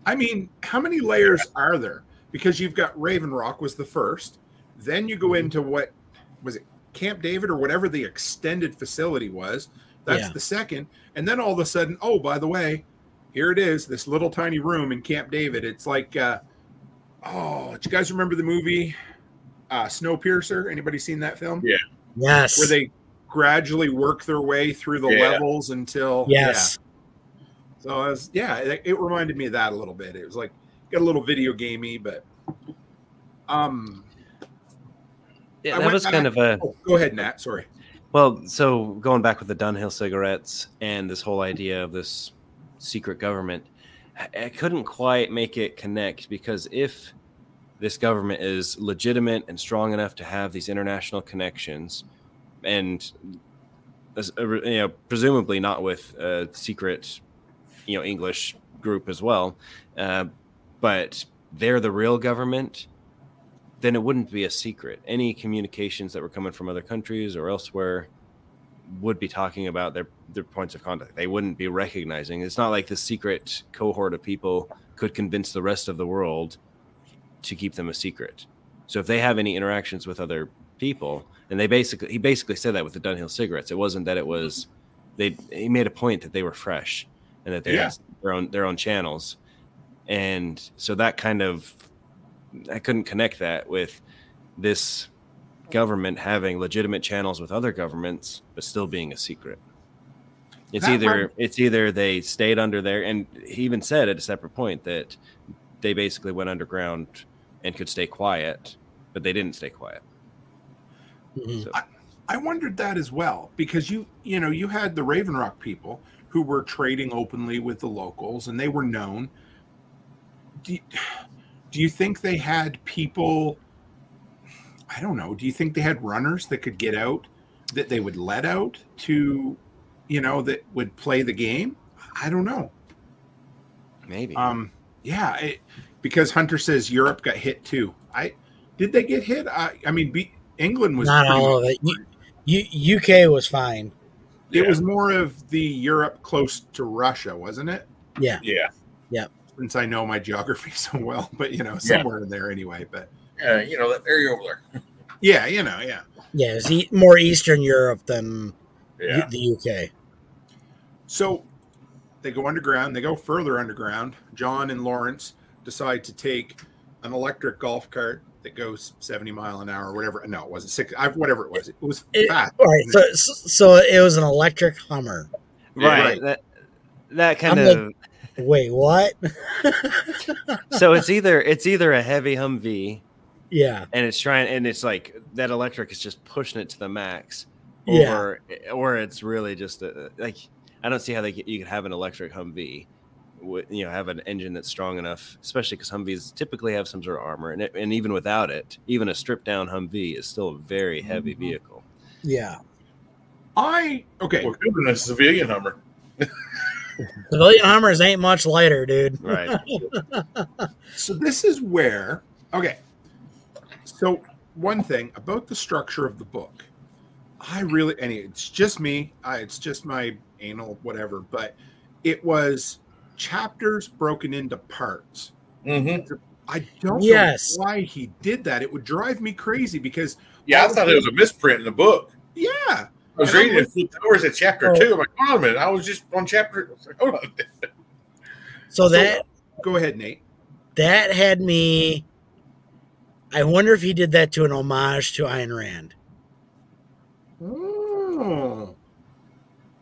I mean, how many layers are there? Because you've got Raven Rock was the first. Then you go into what was it, Camp David or whatever the extended facility was. That's the second. And then all of a sudden, oh, by the way, here it is, this little tiny room in Camp David. It's like, do you guys remember the movie Snowpiercer? Anybody seen that film? Yeah. Yes. Where they gradually work their way through the levels until yes. So it reminded me of that a little bit. It was like got a little video gamey, but yeah, that was kind of a. Oh, go ahead, Nat. Sorry. Well, so going back with the Dunhill cigarettes and this whole idea of this secret government, I couldn't quite make it connect, because if this government is legitimate and strong enough to have these international connections, and presumably not with a secret, English group as well, but they're the real government, then it wouldn't be a secret. Any communications that were coming from other countries or elsewhere would be talking about their points of contact. They wouldn't be recognizing. It's not like this secret cohort of people could convince the rest of the world to keep them a secret. So if they have any interactions with other people, and he basically said that with the Dunhill cigarettes, it wasn't that it was he made a point that they were fresh and that they had their own channels. And so that kind of, I couldn't connect that with this government having legitimate channels with other governments, but still being a secret. It's either they stayed under there, and he even said at a separate point that they basically went underground and could stay quiet, but they didn't stay quiet. Mm-hmm. So. I wondered that as well, because you had the Raven Rock people who were trading openly with the locals, and they were known. Do you think they had people? I don't know. Do you think they had runners that could get out, that they would let out to, that would play the game? I don't know. Maybe. Because Hunter says Europe got hit too. Did they get hit? England was Not pretty all of much it. UK was fine. It was more of the Europe close to Russia, wasn't it? Yeah. Yeah. Yeah. Since I know my geography so well, but somewhere in there anyway. But that area over there. yeah, Yeah, it's more Eastern Europe than Yeah. the UK. So they go underground. They go further underground. John and Lawrence decide to take an electric golf cart that goes 70 mile an hour or whatever. No, it wasn't 60. Whatever it was. It was fast. All right, so it was an electric Hummer. Right. Right. That kind I'm of. like, wait, what? So it's either a heavy Humvee, Yeah. and it's like that electric is just pushing it to the max, Yeah. or it's really just like I don't see how you could have an electric Humvee, have an engine that's strong enough, especially because Humvees typically have some sort of armor, and even without it, even a stripped down Humvee is still a very heavy vehicle. Yeah. Okay. Well, could have been a civilian Hummer. Civilian Hummers ain't much lighter, dude. Right. So this is where, okay. So one thing about the structure of the book, it's just me. It's just my anal whatever, but it was chapters broken into parts. Mm-hmm. I don't know why he did that. It would drive me crazy because I thought it was a misprint in the book. Yeah. I was reading it, flipped over to chapter 2. I'm like, hold on a minute. I was just on chapter. Hold on. So that. Go ahead, Nate. That had me. I wonder if he did that to an homage to Ayn Rand. Oh.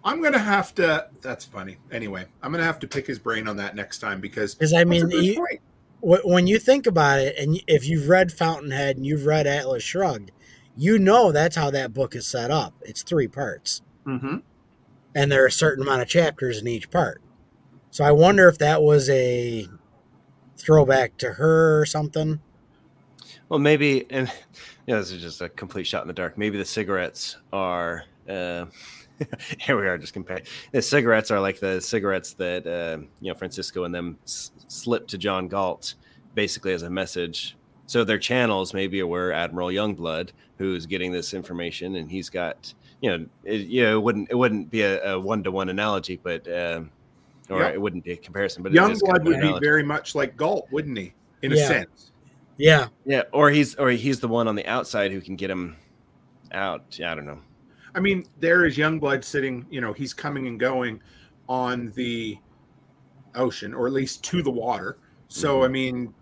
I'm going to have to. That's funny. Anyway, I'm going to have to pick his brain on that next time because I mean, when you think about it, and if you've read Fountainhead and you've read Atlas Shrugged, that's how that book is set up. It's 3 parts. Mm-hmm. And there are a certain amount of chapters in each part. So I wonder if that was a throwback to her or something. Well, maybe, and this is just a complete shot in the dark. Maybe the cigarettes are, here we are just comparing. The cigarettes are like the cigarettes that, Francisco and them slipped to John Galt basically as a message. So their channels maybe were Admiral Youngblood, who's getting this information, and he's got, it wouldn't be a 1-to-1 analogy, but it wouldn't be a comparison. But Youngblood would be very much like Galt, wouldn't he? In a sense. Yeah. Yeah. Or he's the one on the outside who can get him out. I don't know. I mean, there is Youngblood sitting. He's coming and going on the ocean, or at least to the water. So I mean.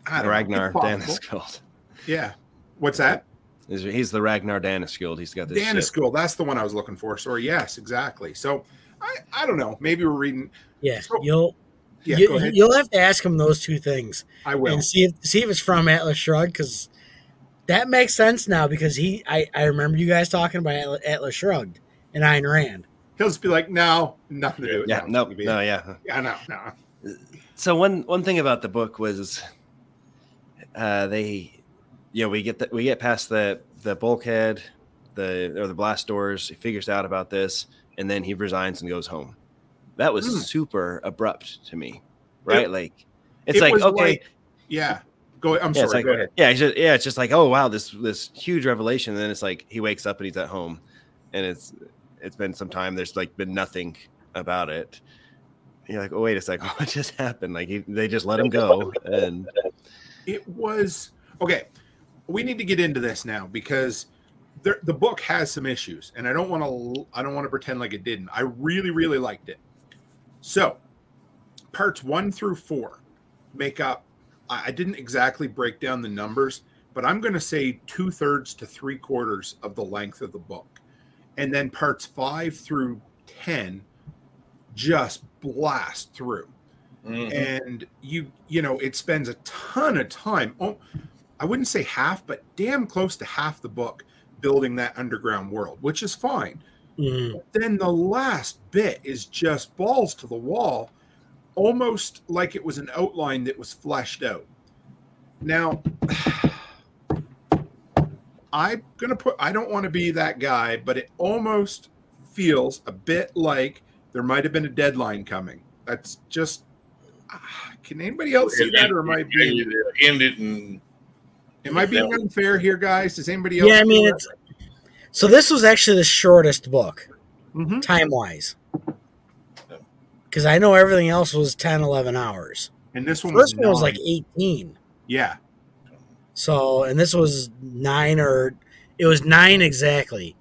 Ragnar Danaskjöld. Yeah. What's that? He's the Ragnar Danaskjöld. He's got this Danaskjöld. That's the one I was looking for. Sorry. Yes, exactly. So I don't know. Maybe we're reading. Yeah. So, go ahead. You'll have to ask him those 2 things. I will. And see if it's from Atlas Shrugged, because that makes sense now, because I remember you guys talking about Atlas Shrugged and Ayn Rand. He'll just be like, no, nothing to do with it. Yeah. No. Yeah. Yeah. No. So one thing about the book was we get past the bulkhead, the blast doors. He figures out about this, and then he resigns and goes home. That was super abrupt to me, right? It's like okay, yeah. Go. I'm sorry. Go ahead. Yeah, it's just like, oh wow, this huge revelation, and then it's like he wakes up and he's at home, and it's been some time. There's been nothing about it. You're like, oh wait a second, what just happened? They just let him go, and it was okay. We need to get into this now because the book has some issues, and I don't want to pretend like it didn't. I really, really liked it. So, parts 1 through 4 make up. I didn't exactly break down the numbers, but I'm going to say 2/3 to 3/4 of the length of the book, and then parts 5 through 10 just blast through. And it spends a ton of time. Oh, I wouldn't say half, but damn close to half the book building that underground world, which is fine. But then the last bit is just balls to the wall, almost like it was an outline that was fleshed out. Now, I don't want to be that guy, but it almost feels a bit like there might have been a deadline coming. That's just. Can anybody else see that, or am I being end it and Am I being unfair here, guys? Does anybody else? Yeah, I mean, so this was actually the shortest book, Mm-hmm. time-wise. Because I know everything else was 10, 11 hours. And this one First was one was 9. like 18. Yeah. So, and this was 9 it was 9 exactly.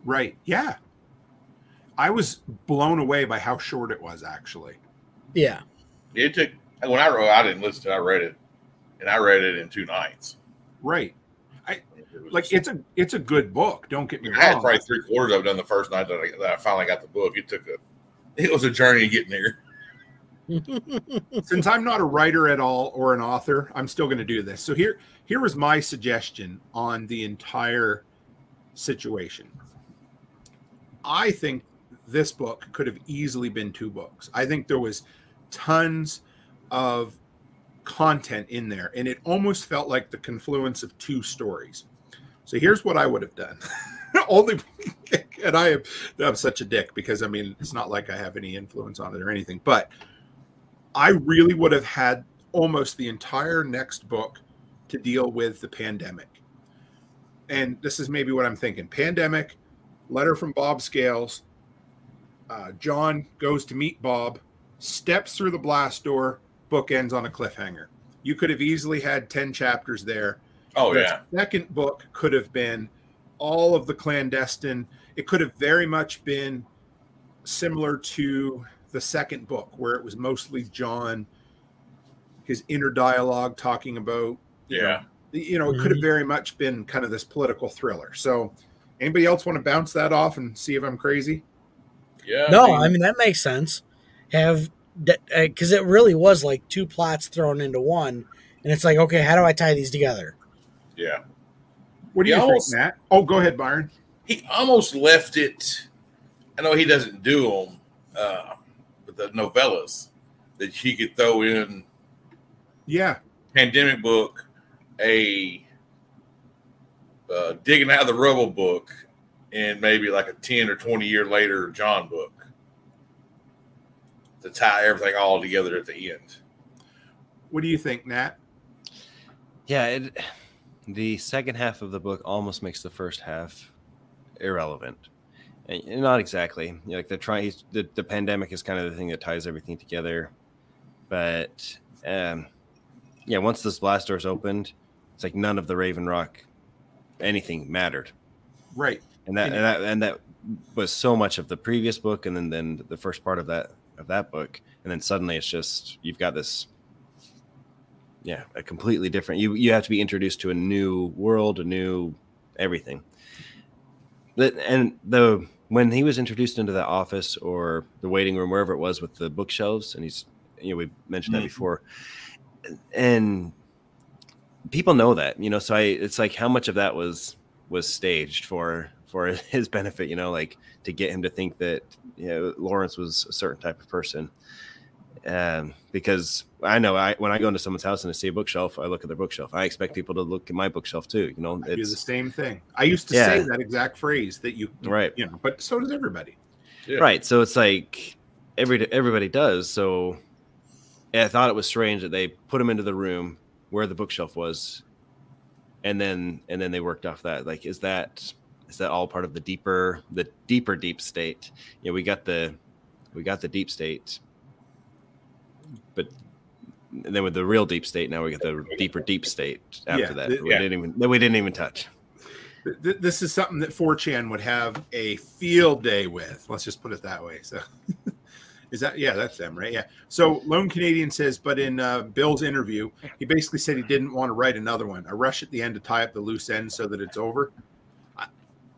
Right. Yeah. I was blown away by how short it was, actually. Yeah. It took, when I wrote, I didn't listen to it, I read it. And I read it in 2 nights. Right. It's a good book. Don't get me wrong. I had probably 3/4 of it done the first night that I finally got the book. It was a journey getting there. Since I'm not a writer at all or an author, I'm still going to do this. So here was my suggestion on the entire situation. I think this book could have easily been 2 books. I think there was tons of content in there, and it almost felt like the confluence of 2 stories. So here's what I would have done. And I'm such a dick because, I mean, it's not like I have any influence on it or anything, but I really would have had almost the entire next book to deal with the pandemic. And this is maybe what I'm thinking. Pandemic, letter from Bob Scales, John goes to meet Bob, steps through the blast door, book ends on a cliffhanger. You could have easily had 10 chapters there. Oh, The second book could have been all of the clandestine. It could have very much been similar to the second book, where it was mostly John, his inner dialogue talking about, it could have very much been kind of this political thriller. So anybody else want to bounce that off and see if I'm crazy? Yeah. No, I mean, that makes sense. Because it really was like 2 plots thrown into one. And it's like, okay, how do I tie these together? Yeah. What do you think, Matt? Oh, go ahead, Byron. He almost left it. I know he doesn't do them, but the novellas that he could throw in. Yeah. Pandemic book, a digging out of the rubble book, and maybe like a 10 or 20 year later John book to tie everything all together at the end. What do you think, Nat? Yeah, the second half of the book almost makes the first half irrelevant. And not exactly. Like they're trying. The pandemic is kind of the thing that ties everything together. But once this blast door's opened, it's like none of the Raven Rock anything mattered. Right. And that was so much of the previous book, and then the first part of that book, and then suddenly it's just you've got this. Yeah, a completely different. You have to be introduced to a new world, a new everything. When he was introduced into the office or the waiting room, wherever it was with the bookshelves, and we mentioned that before, and people know that, so it's like how much of that was staged for his benefit, like to get him to think that Lawrence was a certain type of person. Because I know when I go into someone's house and I see a bookshelf, I look at their bookshelf. I expect people to look at my bookshelf too. I do the same thing. I used to say that exact phrase that right. But so does everybody. Yeah. Right. So it's like everybody does. So I thought it was strange that they put him into the room where the bookshelf was, and then they worked off that. Like, is that all part of the deeper deep state? We got the deep state. But then with the real deep state, now we get the deeper deep state after that. We didn't even touch. This is something that 4chan would have a field day with. Let's just put it that way. So is that, that's them, right? Yeah. So Lone Canadian says, but in Bill's interview, he basically said he didn't want to write another one, a rush at the end to tie up the loose ends so that it's over.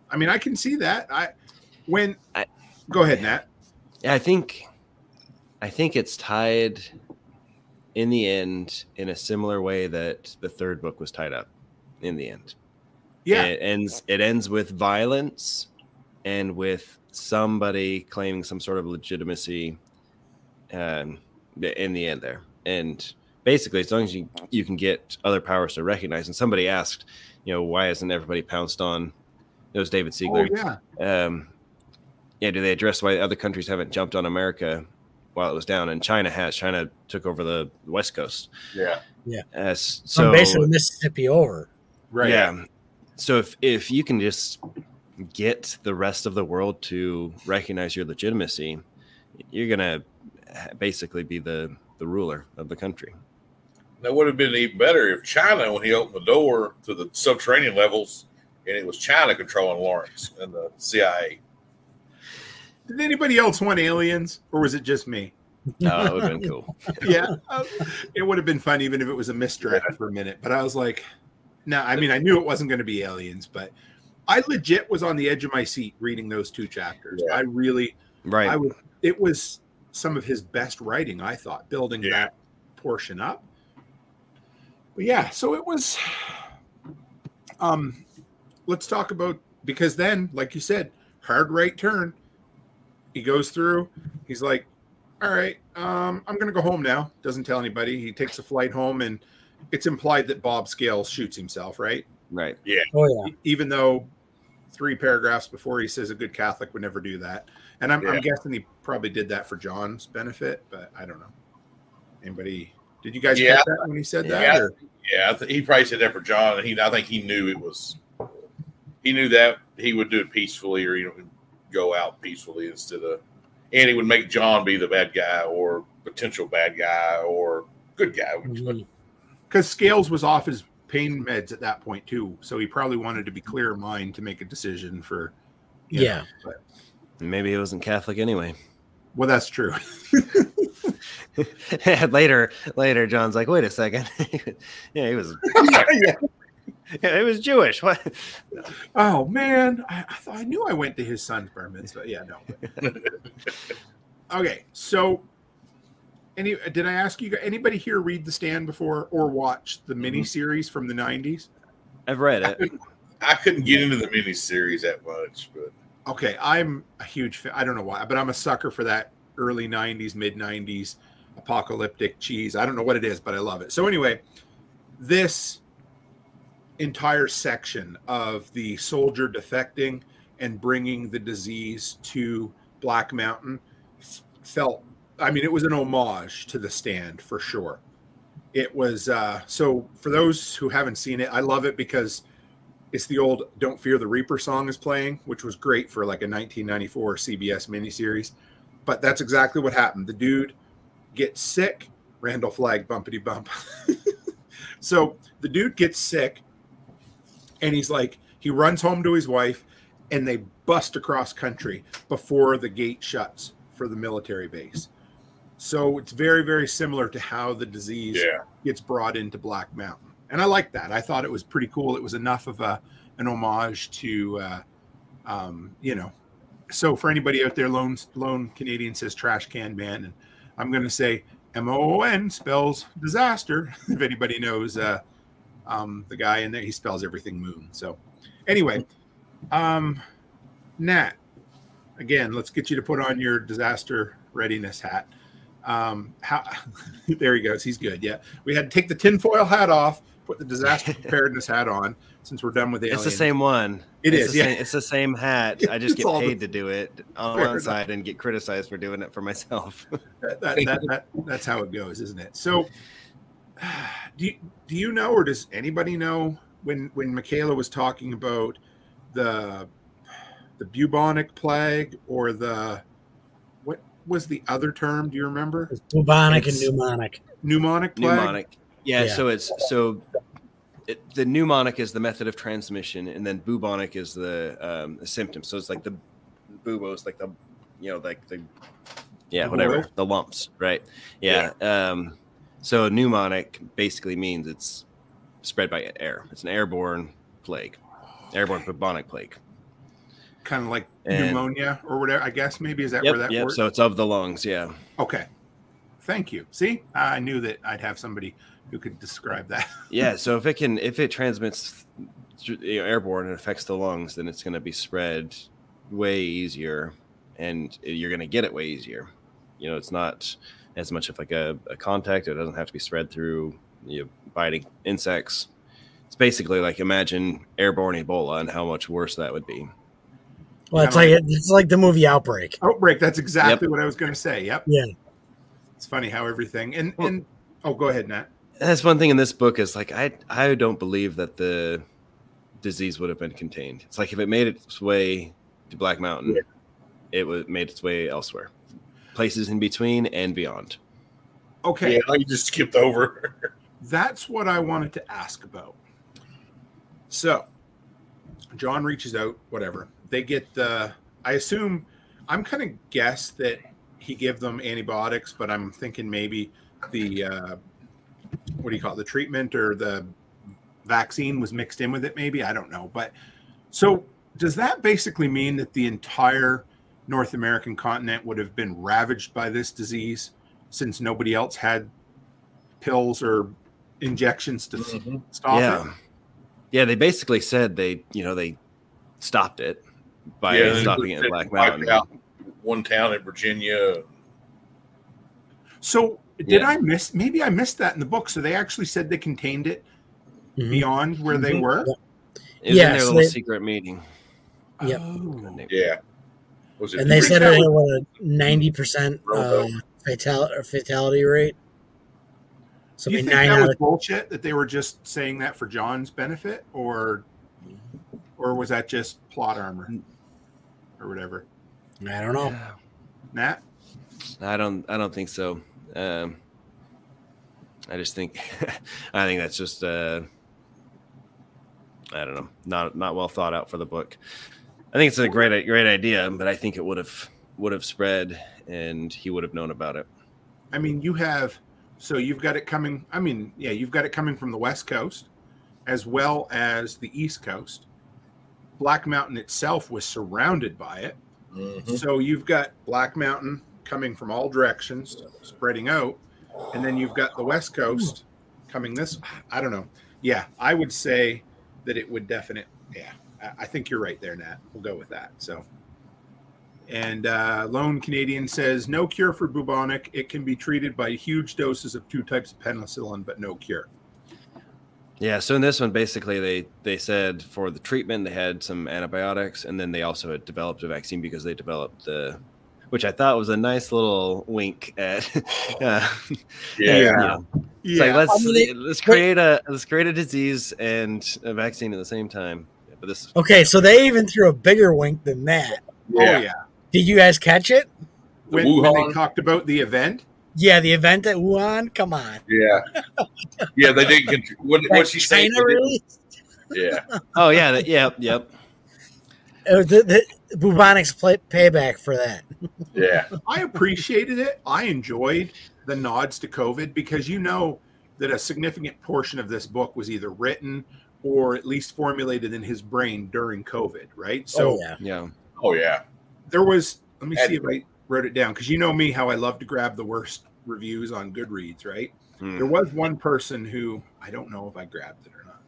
I mean, I can see that. Go ahead, Nat. Yeah, I think it's tied in the end in a similar way that the third book was tied up in the end. Yeah. It ends with violence and with somebody claiming some sort of legitimacy in the end there. And basically, as long as you can get other powers to recognize, and somebody asked, why hasn't everybody pounced on, it was David Siegler. Oh, yeah. Do they address why other countries haven't jumped on America while it was down? And China has. China took over the West Coast. Yeah. Yeah. So basically Mississippi over. Right. Yeah. So if you can just get the rest of the world to recognize your legitimacy, you're gonna basically be the ruler of the country. That would have been even better if China, when he opened the door to the subterranean levels, and it was China controlling Lawrence and the CIA. Did anybody else want aliens, or was it just me? No, it would have been cool. Yeah, it would have been fun even if it was a misdirect for a minute. But I was like, no, I mean, I knew it wasn't going to be aliens, but I legit was on the edge of my seat reading those 2 chapters. Yeah. I really, right. It was some of his best writing, I thought, building that portion up. But yeah, so it was. Let's talk about, because then, like you said, hard right turn. He goes through. He's like, all right, I'm going to go home now. Doesn't tell anybody. He takes a flight home, and it's implied that Bob Scales shoots himself, right? Right. Yeah. Oh, yeah. Even though 3 paragraphs before he says a good Catholic would never do that. And I'm guessing he probably did that for John's benefit, but I don't know. Anybody, did you guys get that when he said that? Or? Yeah, he probably said that for John. And I think he knew it was, he knew that he would do it peacefully, or, go out peacefully instead of, and he would make John be the bad guy or potential bad guy or good guy. Because Scales was off his pain meds at that point too, so he probably wanted to be clear of mind to make a decision for. You know, but. Maybe he wasn't Catholic anyway. Well, that's true. later, John's like, wait a second. Yeah, he was. Yeah, it was Jewish. What? Oh man, I knew I went to his son's bar mitzvah. Yeah, no. Okay, so did I ask you? Anybody here read The Stand before or watch the miniseries from the 90s? I've read it. I couldn't get into the miniseries that much, but okay, I'm a huge fan. I don't know why, but I'm a sucker for that early 90s, mid 90s apocalyptic cheese. I don't know what it is, but I love it. So anyway, this entire section of the soldier defecting and bringing the disease to Black Mountain felt, I mean, it was an homage to The Stand for sure. It was, so for those who haven't seen it, I love it because it's the old Don't Fear the Reaper song is playing, which was great for like a 1994 CBS miniseries. But that's exactly what happened. The dude gets sick, Randall Flagg bumpity bump. So the dude gets sick, and he's like, he runs home to his wife, and they bust across country before the gate shuts for the military base. So it's very, very similar to how the disease gets brought into Black Mountain. And I like that. I thought it was pretty cool. It was enough of an homage to, so for anybody out there, Lone Canadian says trash can man. And I'm going to say MOON spells disaster. If anybody knows the guy in there, he spells everything moon. So anyway, Nat, again, let's get you to put on your disaster readiness hat. There he goes. He's good. Yeah. We had to take the tinfoil hat off, put the disaster preparedness hat on, since we're done with aliens. It's the same one. It's the same hat. I just get paid to do it on one side and get criticized for doing it for myself. That's how it goes, isn't it? So do you know, or does anybody know, when Michaela was talking about the bubonic plague, or what was the other term? Do you remember? Bubonic and pneumonic. Pneumonic plague? Pneumonic. Yeah. So the pneumonic is the method of transmission, and then bubonic is the symptom. So it's like the buboes, like the, whatever, the lumps, right? Yeah. So pneumonic basically means it's spread by air. It's an airborne plague, airborne bubonic plague. Kind of like pneumonia or whatever, I guess, maybe. Is that where that works? So it's of the lungs, yeah. Okay. Thank you. See, I knew that I'd have somebody who could describe that. Yeah, so if it transmits airborne and affects the lungs, then it's going to be spread way easier, and you're going to get it way easier. It's not as much of like a contact. It doesn't have to be spread through biting insects. It's basically like, imagine airborne Ebola and how much worse that would be. Well, it's like the movie Outbreak. Outbreak. That's exactly what I was going to say. Yep. Yeah. It's funny how everything and go ahead, Nat. That's one thing in this book is like, I don't believe that the disease would have been contained. It's like if it made its way to Black Mountain, it would made its way elsewhere, places in between and beyond. Okay. Yeah, you just skipped over. That's what I wanted to ask about. So, John reaches out, whatever. They get the, I assume, I'm kind of guess that he gave them antibiotics, but I'm thinking maybe the, what do you call it, the treatment or the vaccine was mixed in with it, maybe? I don't know. But so does that basically mean that the entire North American continent would have been ravaged by this disease since nobody else had pills or injections to stop it? Yeah, they basically said they stopped it by stopping it in Black Mountain. One town in Virginia. So did I miss? Maybe I missed that in the book. So they actually said they contained it beyond where they were. It was in their little secret meeting. Yep. Yeah. Was it? And they said it had a 90% fatality rate. So you think that was bullshit that they were just saying that for John's benefit, or was that just plot armor or whatever? I don't know. Nat? I don't think so. I just think I think that's just I don't know, not well thought out for the book. I think it's a great idea, but I think it would have spread and he would have known about it. I mean, you've got it coming. I mean, yeah, you've got it coming from the West Coast as well as the East Coast. Black Mountain itself was surrounded by it. So you've got Black Mountain coming from all directions, spreading out. And then you've got the West Coast coming this. I don't know. Yeah, I would say that it would definitely. Yeah, I think you're right there, Nat. We'll go with that. So. And Lone Canadian says, no cure for bubonic. It can be treated by huge doses of 2 types of penicillin, but no cure. Yeah, so in this one, basically, they said for the treatment, they had some antibiotics, and then they also had developed a vaccine because they developed which I thought was a nice little wink at. It's like, let's create a disease and a vaccine at the same time. Yeah, but this okay, so they even threw a bigger wink than that. Yeah. Oh, yeah. Did you guys catch it? When they talked about the event? Yeah, the event at Wuhan. Come on. Yeah. Yeah, they didn't. What she saying? Really? Yeah. Oh yeah. Yep. The bubonics payback for that. Yeah. I appreciated it. I enjoyed the nods to COVID because you know that a significant portion of this book was either written or at least formulated in his brain during COVID, right? So Oh yeah. There was. Let me see if I wrote it down because you know me how I love to grab the worst reviews on Goodreads, right? There was one person who I don't know if I grabbed it or not.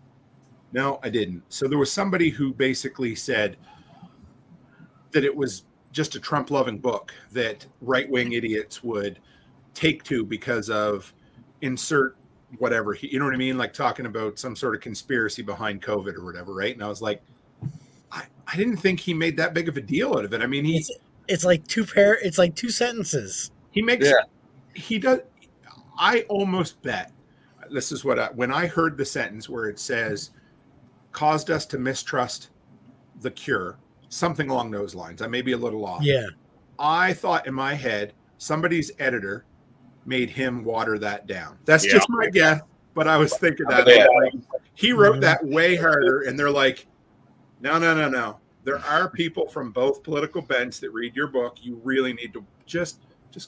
No, I didn't. So there was somebody who basically said that it was just a Trump-loving book that right-wing idiots would take to because of insert whatever. You know what I mean? Like talking about some sort of conspiracy behind COVID or whatever, right? And I was like, I didn't think he made that big of a deal out of it. I mean, it's like it's like 2 sentences. He makes he does. I almost bet this is what when I heard the sentence where it says caused us to mistrust the cure, something along those lines. I may be a little off. Yeah. I thought in my head somebody's editor made him water that down. That's just my guess, but I was thinking that like, he wrote that way harder, and they're like, no. There are people from both political bents that read your book. You really need to just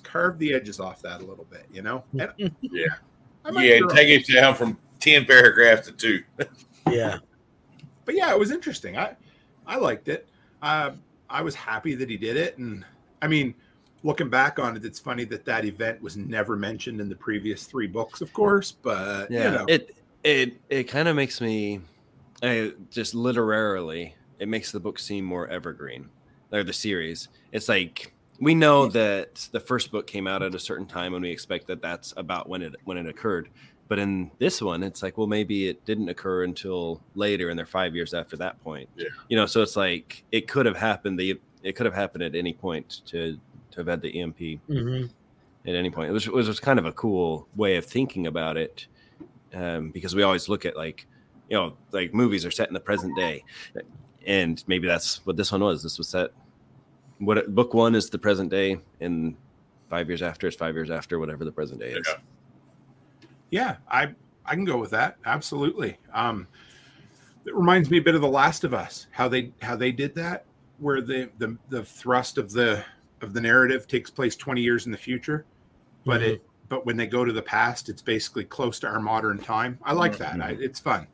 carve the edges off that a little bit, you know? And, take it down from 10 paragraphs to 2. Yeah. But yeah, it was interesting. I liked it. I was happy that he did it. And I mean, looking back on it, it's funny that event was never mentioned in the previous 3 books, of course, but you know. It kind of makes me just literarily, it makes the book seem more evergreen, or the series. It's like we know that the first book came out at a certain time, and we expect that that's about when it occurred. But in this one, it's like, well, maybe it didn't occur until later, and they're 5 years after that point. Yeah. You know, so it's like it could have happened. It could have happened at any point to have had the EMP at any point. It was kind of a cool way of thinking about it, because we always look at like, you know, like movies are set in the present day, and maybe that's what this one was. This was set. Book one is the present day, and 5 years after is 5 years after, whatever the present day is. Yeah, I can go with that. Absolutely. It reminds me a bit of The Last of Us, how they did that, where the thrust of the narrative takes place 20 years in the future, but but when they go to the past, it's basically close to our modern time. I like that. It's fun.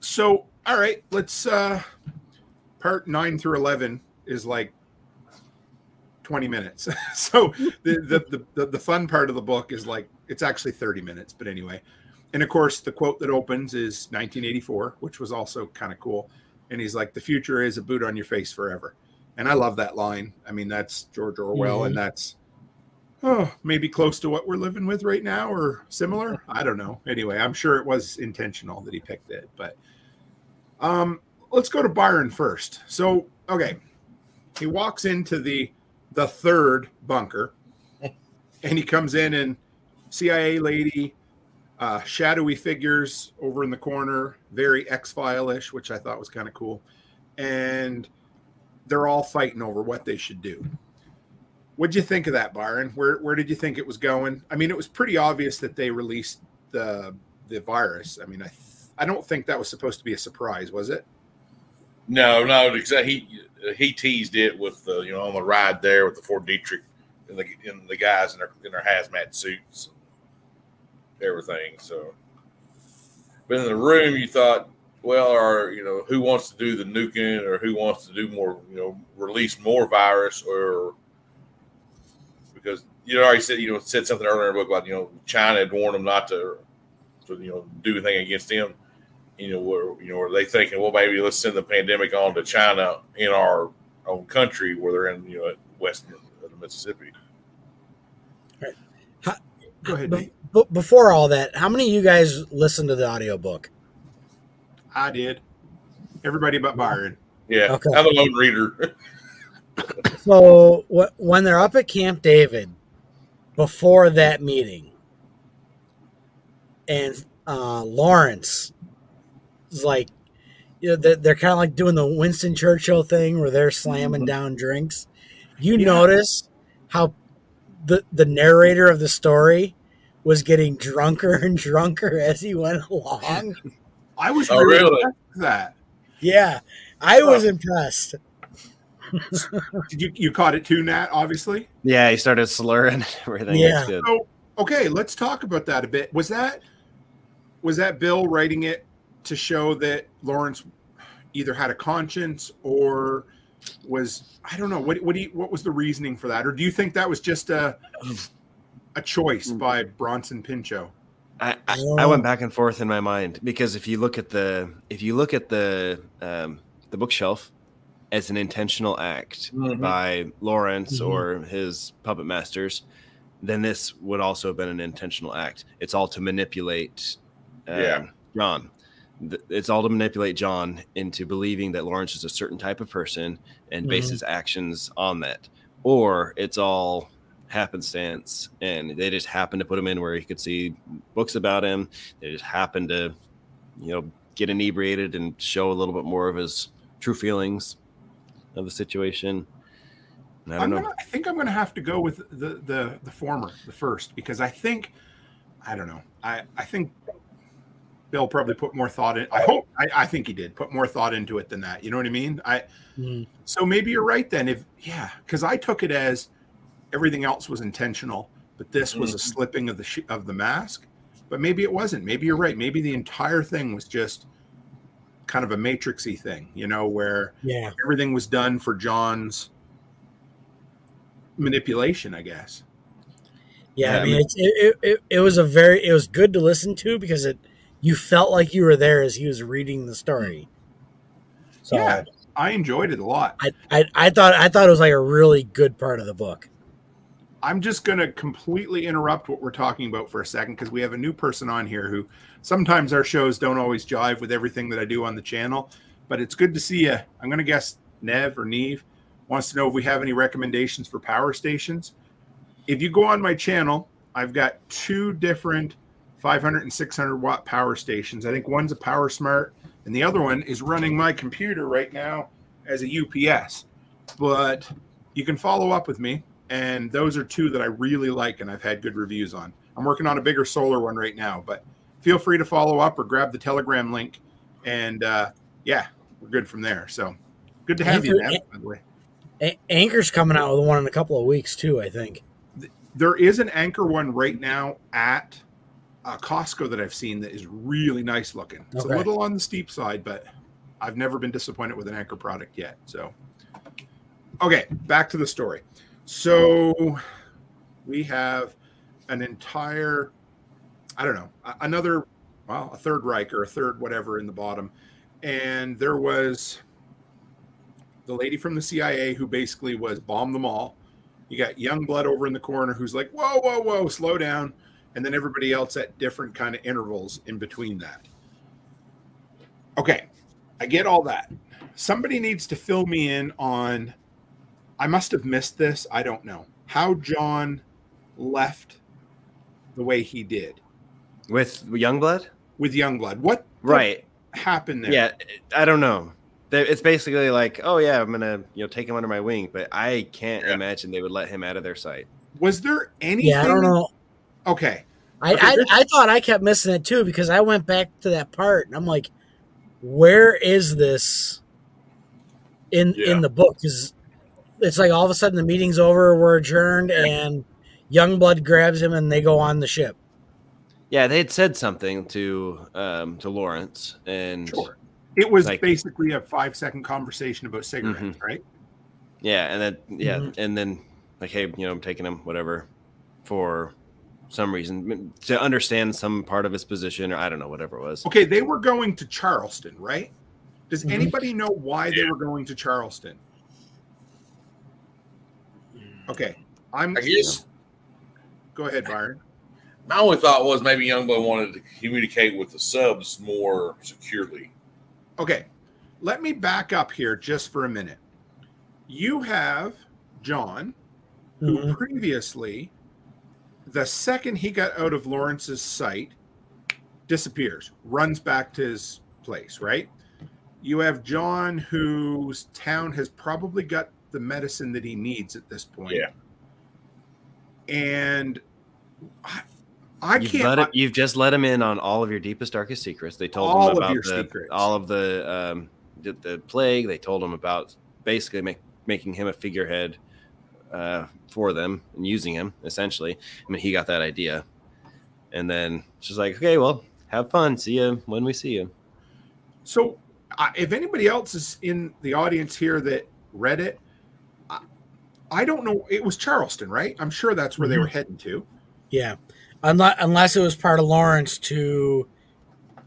So, all right, let's part 9 through 11 is like 20 minutes. So the fun part of the book is like, it's actually 30 minutes, but anyway. And of course, the quote that opens is 1984, which was also kind of cool. And he's like, the future is a boot on your face forever. And I love that line. I mean, that's George Orwell, and that's maybe close to what we're living with right now or similar. I don't know. Anyway, I'm sure it was intentional that he picked it. But let's go to Byron first. So, okay. He walks into the third bunker, and he comes in, and CIA lady, shadowy figures over in the corner, very X-File-ish, which I thought was kind of cool. And they're all fighting over what they should do. What'd you think of that, Byron? Where did you think it was going? I mean, it was pretty obvious that they released the virus. I mean, I don't think that was supposed to be a surprise, was it? No, because he teased it with on the ride there with the Fort Detrick and the guys in their hazmat suits, and everything. So, but in the room, you thought, well, who wants to do the nuking, or who wants to do more, release more virus, or because you already said something earlier in the book about China had warned them not to do anything against them. Were they thinking, well, maybe let's send the pandemic on to China in our own country where they're in, west of the Mississippi. All right. Go ahead, Nate. Before all that, how many of you guys listened to the audiobook? I did. Everybody but Byron. Yeah, okay. I'm a lone reader. So when they're up at Camp David, before that meeting, and Lawrence is like, they're kind of like doing the Winston Churchill thing where they're slamming down drinks. You notice how the narrator of the story was getting drunker and drunker as he went along. I was really impressed with that. Yeah, I was impressed. Did you caught it too, Nat? Obviously. Yeah, he started slurring and everything. Yeah. Good. So, okay, let's talk about that a bit. Was that Bill writing it to show that Lawrence either had a conscience or I don't know, what was the reasoning for that? Or do you think that was just a choice by Bronson Pinchot? I went back and forth in my mind, because if you look at the bookshelf as an intentional act by Lawrence or his puppet masters, then this would also have been an intentional act. It's all to manipulate John. It's all to manipulate John into believing that Lawrence is a certain type of person and base his actions on that. Or it's all happenstance, and they just happened to put him in where he could see books about him. They just happened to, get inebriated and show a little bit more of his true feelings of the situation. And I don't know. I think I'm going to have to go with the former, the first, because I think Bill probably put more thought in. I think he did put more thought into it than that. You know what I mean? So maybe you're right then. Because I took it as everything else was intentional, but this was a slipping of the mask. But maybe it wasn't. Maybe you're right. Maybe the entire thing was just kind of a matrixy thing, where everything was done for John's manipulation, I guess. Yeah, I mean, it was good to listen to, because you felt like you were there as he was reading the story. So yeah, I enjoyed it a lot. I thought it was like a really good part of the book. I'm just going to completely interrupt what we're talking about for a second, because we have a new person on here who sometimes our shows don't always jive with everything that I do on the channel, but it's good to see you. I'm going to guess Neve wants to know if we have any recommendations for power stations. If you go on my channel, I've got 2 different 500 and 600 watt power stations. I think one's a Power Smart, and the other one is running my computer right now as a UPS. But you can follow up with me, and those are two that I really like and I've had good reviews on. I'm working on a bigger solar one right now, but feel free to follow up or grab the Telegram link, and yeah, we're good from there. So good to have you, man, by the way. Anchor's coming out with one in a couple of weeks too, I think. There is an Anchor one right now at Costco that I've seen that is really nice looking. It's a little on the steep side, but I've never been disappointed with an Anchor product yet. So, okay, back to the story. So we have an entire, I don't know, a third Reich or a third whatever in the bottom. And there was the lady from the CIA who basically was bomb them all. You got Youngblood over in the corner who's like, whoa, whoa, whoa, slow down. And then everybody else at different kind of intervals in between that. Okay, I get all that. Somebody needs to fill me in on, I must have missed this, I don't know, how John left the way he did. With Youngblood? With Youngblood. What happened there? Yeah, I don't know. It's basically like, oh yeah, I'm gonna take him under my wing, but I can't imagine they would let him out of their sight. Was there anything? Yeah, I don't know. Okay. I thought I kept missing it too because I went back to that part and I'm like, where is this in the book? Because it's like all of a sudden the meeting's over, we're adjourned, and Youngblood grabs him and they go on the ship. Yeah, they had said something to Lawrence, and it was like, basically a 5-second conversation about cigarettes, right? Yeah, and then and then like, hey, I'm taking him, whatever, for some reason to understand some part of his position, or I don't know, whatever it was. Okay, they were going to Charleston, right? Does anybody know why they were going to Charleston? Okay, I guess. Go ahead, Byron. My only thought was maybe Youngblood wanted to communicate with the subs more securely. Okay, let me back up here just for a minute. You have John, who previously, the second he got out of Lawrence's sight, disappears, runs back to his place, right? You have John, whose town has probably got the medicine that he needs at this point. Yeah. And you've just let him in on all of your deepest, darkest secrets. They told him about all of the plague. They told him about basically making him a figurehead for them and using him, essentially. I mean, he got that idea. And then she's like, okay, well, have fun. See you when we see you. So if anybody else is in the audience here that read it, I don't know. It was Charleston, right? I'm sure that's where they were heading to. Yeah. Unless it was part of Lawrence to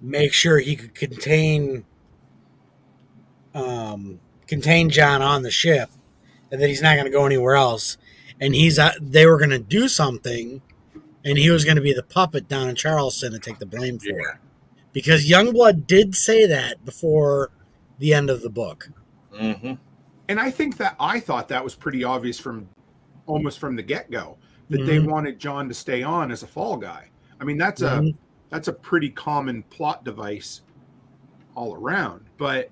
make sure he could contain John on the ship, and that he's not going to go anywhere else. And they were going to do something, and he was going to be the puppet down in Charleston and take the blame for it. Because Youngblood did say that before the end of the book. Mm-hmm. And I thought that was pretty obvious almost from the get-go. That they wanted John to stay on as a fall guy. I mean, that's a pretty common plot device all around. But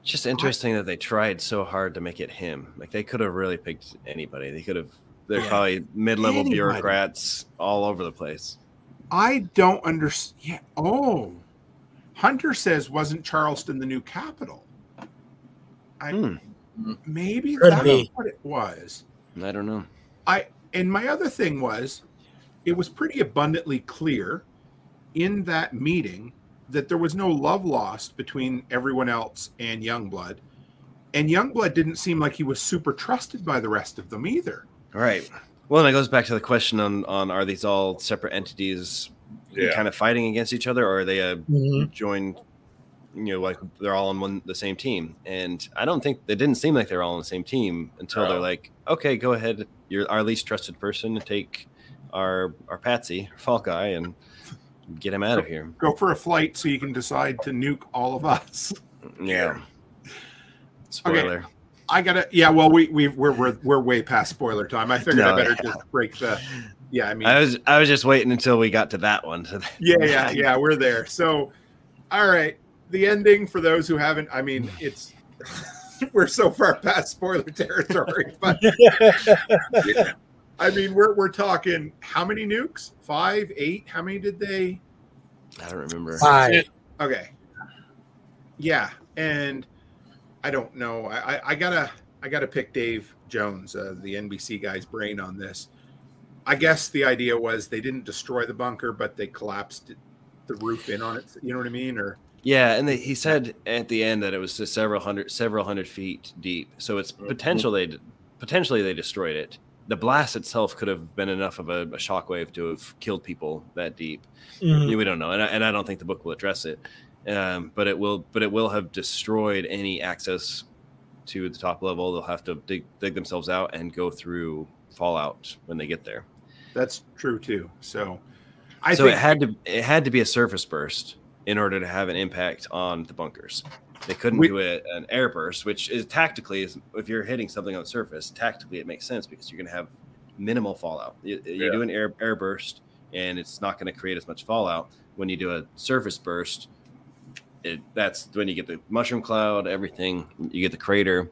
it's just interesting that they tried so hard to make it him. Like, they could have really picked anybody. They could have. They're probably mid-level bureaucrats all over the place. I don't understand. Yeah. Oh, Hunter says, wasn't Charleston the new capital? Maybe that's what it was. I don't know. And my other thing was, it was pretty abundantly clear in that meeting that there was no love lost between everyone else and Youngblood. And Youngblood didn't seem like he was super trusted by the rest of them either. Right. Well, and it goes back to the question on are these all separate entities kind of fighting against each other, or are they joined, like they're all on the same team? And I don't think, it didn't seem like they're all on the same team until they're like, okay, go ahead. You're our least trusted person, to take our Patsy, our fall guy, and get him out of here. Go for a flight so you can decide to nuke all of us. Yeah. Spoiler. Okay. I gotta. Yeah. Well, we're way past spoiler time. I figured I better just break the Yeah, I mean, I was just waiting until we got to that one. yeah, we're there. So, all right, the ending for those who haven't. I mean, it's we're so far past spoiler territory, but I mean, we're talking how many nukes? 5, 8? How many did they? I don't remember. 5. Okay. Yeah, and I don't know. I gotta pick Dave Jones, the NBC guy's brain on this. I guess the idea was they didn't destroy the bunker, but they collapsed the roof in on it. You know what I mean? Or yeah, and he said at the end that it was just several hundred feet deep. So it's potentially they destroyed it. The blast itself could have been enough of a shockwave to have killed people that deep. We don't know, and I don't think the book will address it. But it will have destroyed any access to the top level. They'll have to dig themselves out and go through fallout when they get there. That's true too. So it had to be a surface burst in order to have an impact on the bunkers. They couldn't do an air burst, which is tactically, if you're hitting something on the surface, tactically it makes sense because you're going to have minimal fallout. You do an air burst, and it's not going to create as much fallout. When you do a surface burst, that's when you get the mushroom cloud, everything. You get the crater,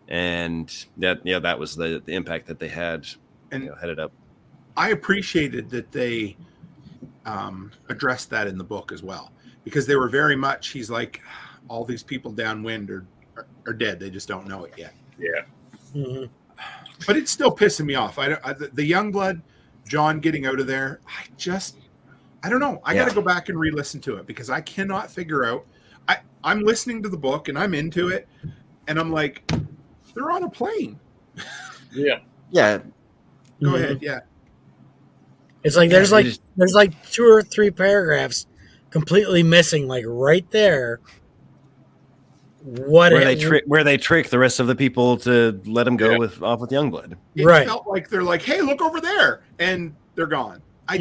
and that was the impact that they had, and headed up. I appreciated that they addressed that in the book as well, because they were very much. He's like, all these people downwind are dead. They just don't know it yet. Yeah. But it's still pissing me off. The Youngblood, John getting out of there. I don't know. I got to go back and re-listen to it because I cannot figure out. I'm listening to the book and I'm into it, and I'm like, they're on a plane. Yeah. Go ahead. Yeah. It's like there's like 2 or 3 paragraphs completely missing, like right there. Where they trick the rest of the people to let them go off with Youngblood. It felt like they're like, hey, look over there, and they're gone. I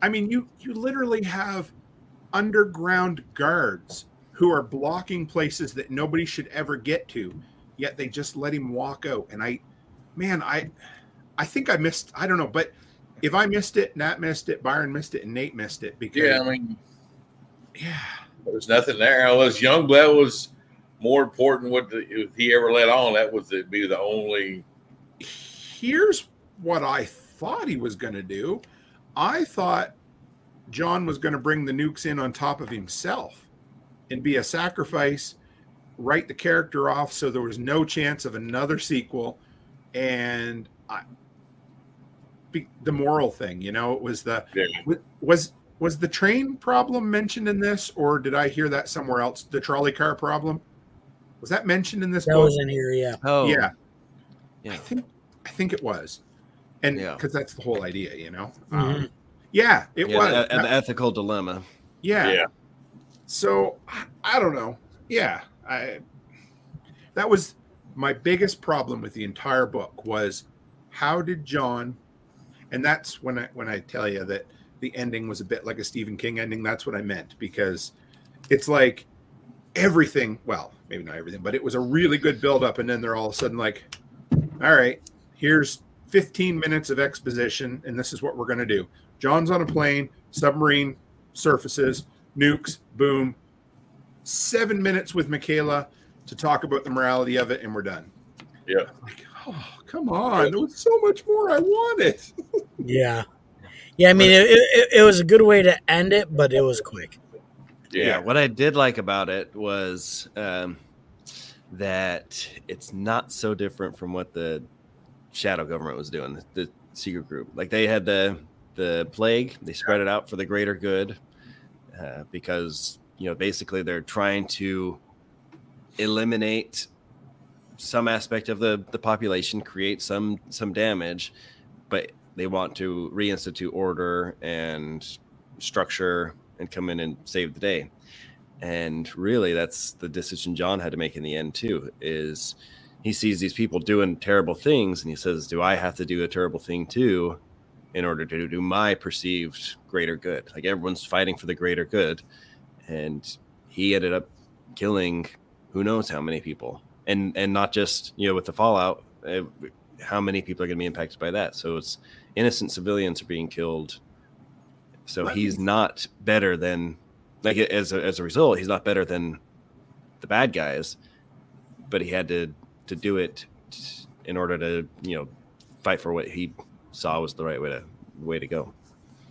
mean, you literally have underground guards who are blocking places that nobody should ever get to, yet they just let him walk out. And I think I missed. I don't know, but if I missed it, Nat missed it, Byron missed it, and Nate missed it because there's nothing there. Unless Youngblood was more important. If he ever let on, that was be the only. Here's what I thought he was going to do. I thought John was going to bring the nukes in on top of himself and be a sacrifice, write the character off so there was no chance of another sequel. And the moral thing, it was was the train problem mentioned in this, or did I hear that somewhere else? The trolley car problem, was that mentioned in this book? That was in here, yeah. Oh, yeah. I think it was, and because that's the whole idea, it was the ethical dilemma. Yeah. So I don't know. Yeah, that was my biggest problem with the entire book was how did John, and that's when I tell you that the ending was a bit like a Stephen King ending. That's what I meant, because it's like everything, well, maybe not everything, but it was a really good build-up, and then they're all of a sudden like, all right, here's 15 minutes of exposition, and this is what we're going to do. John's on a plane, submarine surfaces, nukes, boom. 7 minutes with Michaela to talk about the morality of it, and we're done. Yeah. Like, oh, come on. There was so much more I wanted. Yeah. Yeah, I mean, it was a good way to end it, but it was quick. Yeah, what I did like about it was that it's not so different from what the shadow government was doing, the secret group. Like they had the plague, they spread it out for the greater good because, basically they're trying to eliminate some aspect of the population, create some damage, but they want to reinstitute order and structure and come in and save the day. And really, that's the decision John had to make in the end, too, is he sees these people doing terrible things, and he says, do I have to do a terrible thing, too, in order to do my perceived greater good? Like, everyone's fighting for the greater good. And he ended up killing who knows how many people. And not just, with the fallout, how many people are going to be impacted by that. So innocent civilians are being killed. So he's not better than, like, as a result, he's not better than the bad guys, but he had to do it in order to, fight for what he saw was the right way to go.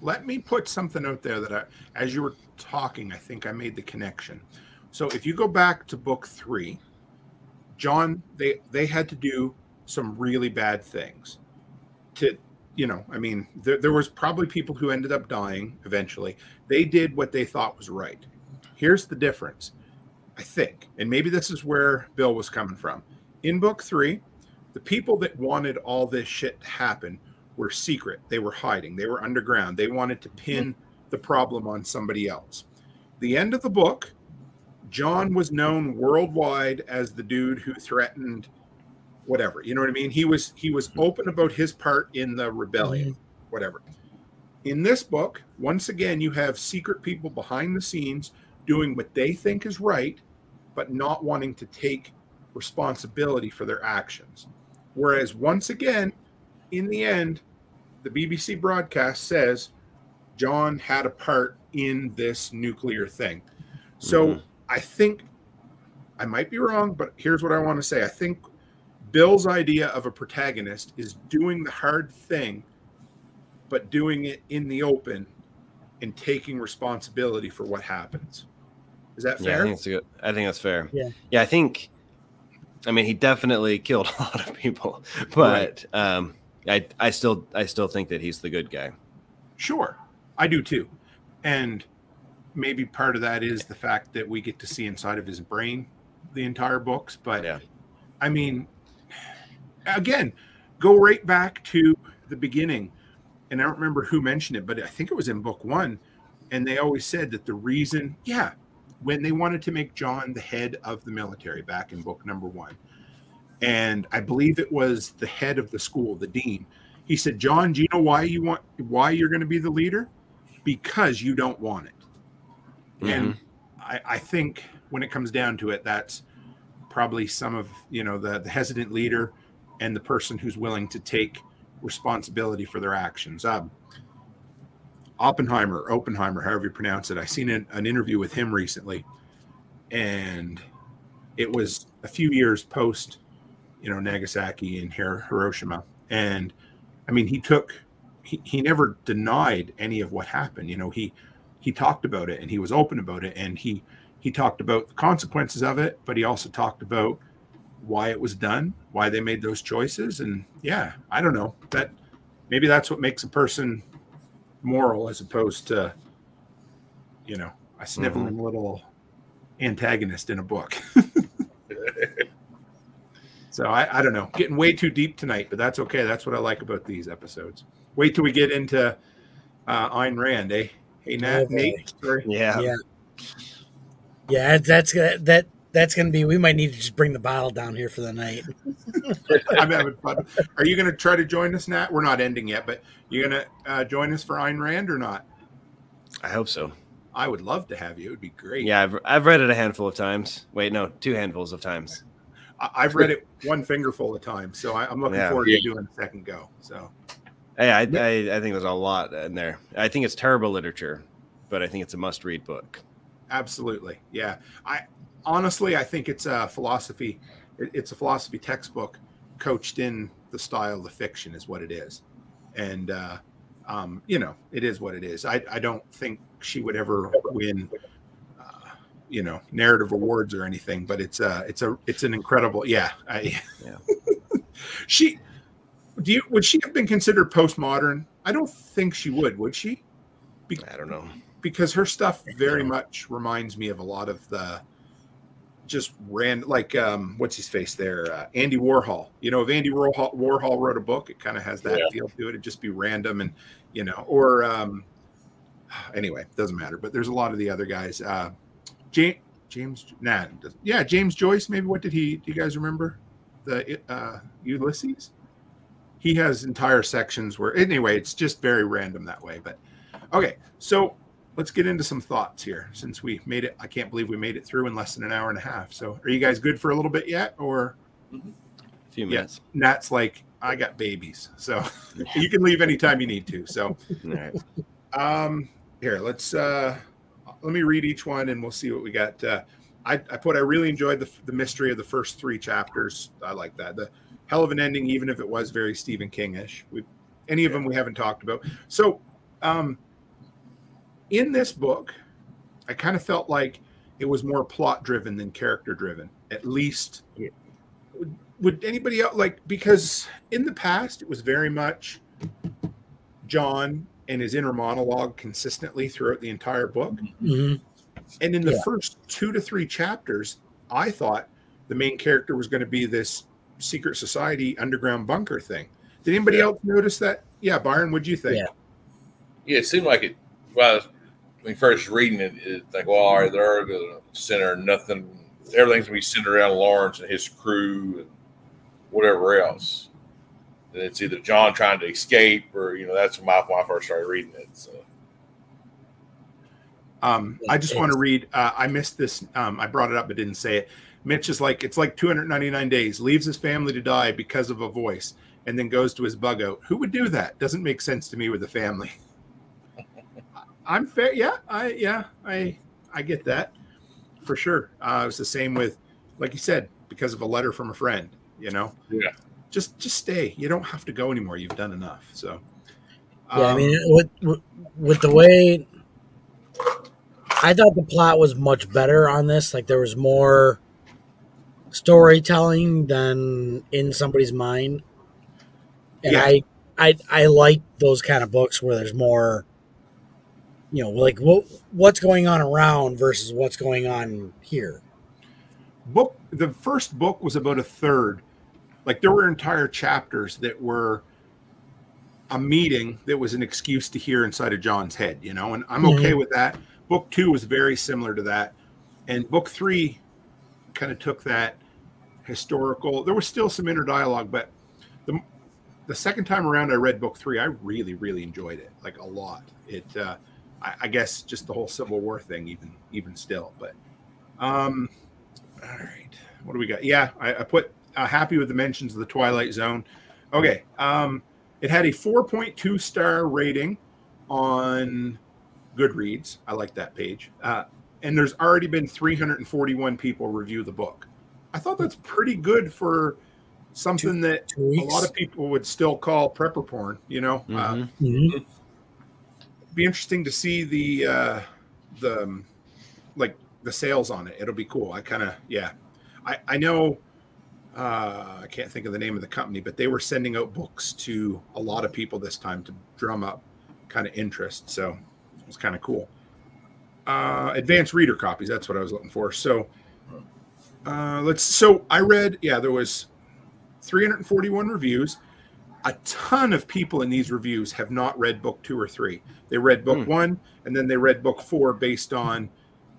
Let me put something out there that as you were talking, I think I made the connection. So if you go back to book 3, John, they had to do some really bad things to, there was probably people who ended up dying eventually. They did what they thought was right. Here's the difference, I think, and maybe this is where Bill was coming from. In book 3, the people that wanted all this shit to happen were secret. They were hiding. They were underground. They wanted to pin the problem on somebody else. The end of the book, John was known worldwide as the dude who threatened whatever. You know what I mean? He was open about his part in the rebellion, whatever. In this book, once again, you have secret people behind the scenes doing what they think is right, but not wanting to take responsibility for their actions. Whereas once again, in the end, the BBC broadcast says John had a part in this nuclear thing. So I think, I might be wrong, but here's what I want to say. I think Bill's idea of a protagonist is doing the hard thing, but doing it in the open and taking responsibility for what happens. Is that fair? Yeah, I think that's fair. Yeah. Yeah, I mean, he definitely killed a lot of people, but I still think that he's the good guy. Sure, I do too. And maybe part of that is the fact that we get to see inside of his brain the entire books. But yeah. I mean, again, go right back to the beginning. And I don't remember who mentioned it, but I think it was in book 1. And they always said that the reason, when they wanted to make John the head of the military back in book number 1. And I believe it was the head of the school, the dean. He said, John, do you know why you're going to be the leader? Because you don't want it. And I think when it comes down to it, that's probably some of, the hesitant leader and the person who's willing to take responsibility for their actions. Oppenheimer, however you pronounce it. I seen an interview with him recently, and it was a few years post, Nagasaki and Hiroshima. And I mean, he never denied any of what happened. He talked about it, and he was open about it, and he talked about the consequences of it, but he also talked about why it was done, why they made those choices. And I don't know, that maybe that's what makes a person moral as opposed to, a sniveling little antagonist in a book. So I don't know, getting way too deep tonight, but that's okay. That's what I like about these episodes. Wait till we get into Ayn Rand, eh? Hey, Nate. Sorry. Yeah. That's going to be, we might need to just bring the bottle down here for the night. I'm having fun. Are you going to try to join us, Nat? We're not ending yet, but you going to join us for Ayn Rand or not? I hope so. I would love to have you. It would be great. Yeah, I've read it a handful of times. Wait, no, 2 handfuls of times. I've read it one fingerful of times, so I'm looking forward to doing a second go. So, I think there's a lot in there. I think it's terrible literature, but I think it's a must-read book. Absolutely, yeah. Honestly, I think it's a philosophy. It's a philosophy textbook coached in the style of fiction, is what it is, and it is what it is. I don't think she would ever win, narrative awards or anything, but it's an incredible. Would she have been considered postmodern? I don't think she would she? I don't know, because her stuff very much reminds me of a lot of the just what's his face there, Andy Warhol. If Andy Warhol wrote a book, it kind of has that feel to it. It'd just be random and anyway, doesn't matter. But there's a lot of the other guys. James Joyce. Maybe do you guys remember the Ulysses? He has entire sections where anyway, it's just very random that way. But okay, so let's get into some thoughts here since we made it. I can't believe we made it through in less than an hour and a half. So are you guys good for a little bit yet, or a few minutes? Nat's like, I got babies, so you can leave anytime you need to. So, All right. here, let me read each one and we'll see what we got. I really enjoyed the mystery of the first 3 chapters. I like that. The hell of an ending, even if it was very Stephen King-ish. Any of them we haven't talked about. So, in this book, I kind of felt like it was more plot driven than character driven. At least, would anybody else because in the past it was very much John and his inner monologue consistently throughout the entire book. Mm-hmm. And in the first 2 to 3 chapters, I thought the main character was going to be this secret society underground bunker thing. Did anybody else notice that? Yeah, Byron, what'd you think? Yeah, it seemed like it. Well, when you first reading it, it's like, well, all right, they're going to center nothing. Everything's going to be centered around Lawrence and his crew and whatever else. And it's either John trying to escape or, that's when I first started reading it. So. I just want to read. I missed this. I brought it up, but didn't say it. Mitch is like, it's like 299 days, leaves his family to die because of a voice, and then goes to his bug out. Who would do that? Doesn't make sense to me with a family. I'm fair. Yeah, I get that for sure. It was the same with, like you said, because of a letter from a friend. Yeah. Just stay. You don't have to go anymore. You've done enough. So. I mean, with the way. I thought the plot was much better on this. Like there was more storytelling than in somebody's mind. And I like those kind of books where there's more, like what's going on around versus what's going on here. The first book was about a third. Like there were entire chapters that were a meeting that was an excuse to hear inside of John's head, and I'm okay with that. Book 2 was very similar to that. And book 3 kind of took that historical. There was still some inner dialogue, but the second time around I read book 3, I really, really enjoyed it, like a lot. It, I guess just the whole Civil War thing, even still. But, all right. What do we got? Yeah, I put happy with the mentions of the Twilight Zone. Okay. It had a 4.2 star rating on Goodreads. I like that page. And there's already been 341 people review the book. I thought that's pretty good for something that a lot of people would still call prepper porn, Be interesting to see the sales on it. It'll be cool. I know I can't think of the name of the company, but they were sending out books to a lot of people this time to drum up kind of interest. So it was kind of cool. Advanced reader copies. That's what I was looking for. So I read, there was 341 reviews. A ton of people in these reviews have not read book 2 or 3. They read book 1 and then they read book 4 based on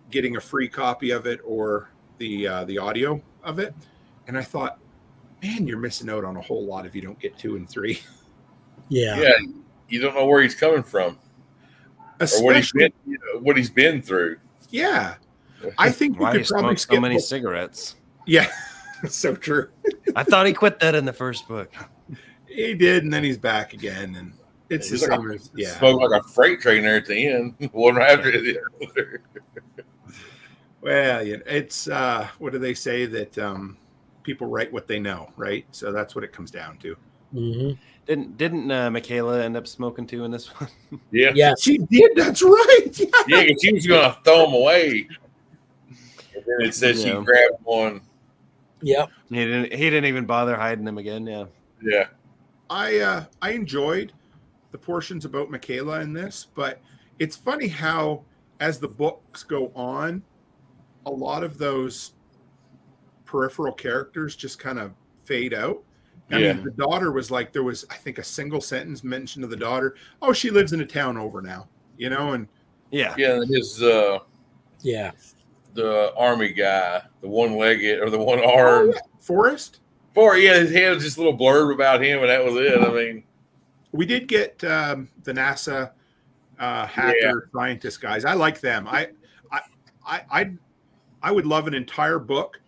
getting a free copy of it or the audio of it. And I thought, man, you're missing out on a whole lot if you don't get 2 and 3. Yeah. Yeah. You don't know where he's coming from. Especially, or what he's been through. Yeah. I think why he smoked so many cigarettes. Yeah. So true. I thought he quit that in the first book. He did, and then he's back again, and it's the same as spoke like a freight train there at the end, one after the other. Well, it's what do they say that people write what they know, right? So that's what it comes down to. Mm-hmm. Didn't Michaela end up smoking too in this one? Yeah, she did. That's right. Yeah, because she was going to throw them away, and then it said she grabbed one. Yep. He didn't even bother hiding them again. Yeah. Yeah. I enjoyed the portions about Michaela in this, but it's funny how as the books go on, a lot of those peripheral characters just kind of fade out. I mean, the daughter was like, there was, I think, a single sentence mention of the daughter. Oh, she lives in a town over now, and his the army guy, the one-legged or the one-armed Forrest. He had just a little blurb about him, and that was it. I mean, we did get the NASA hacker scientist guys. I like them. I would love an entire book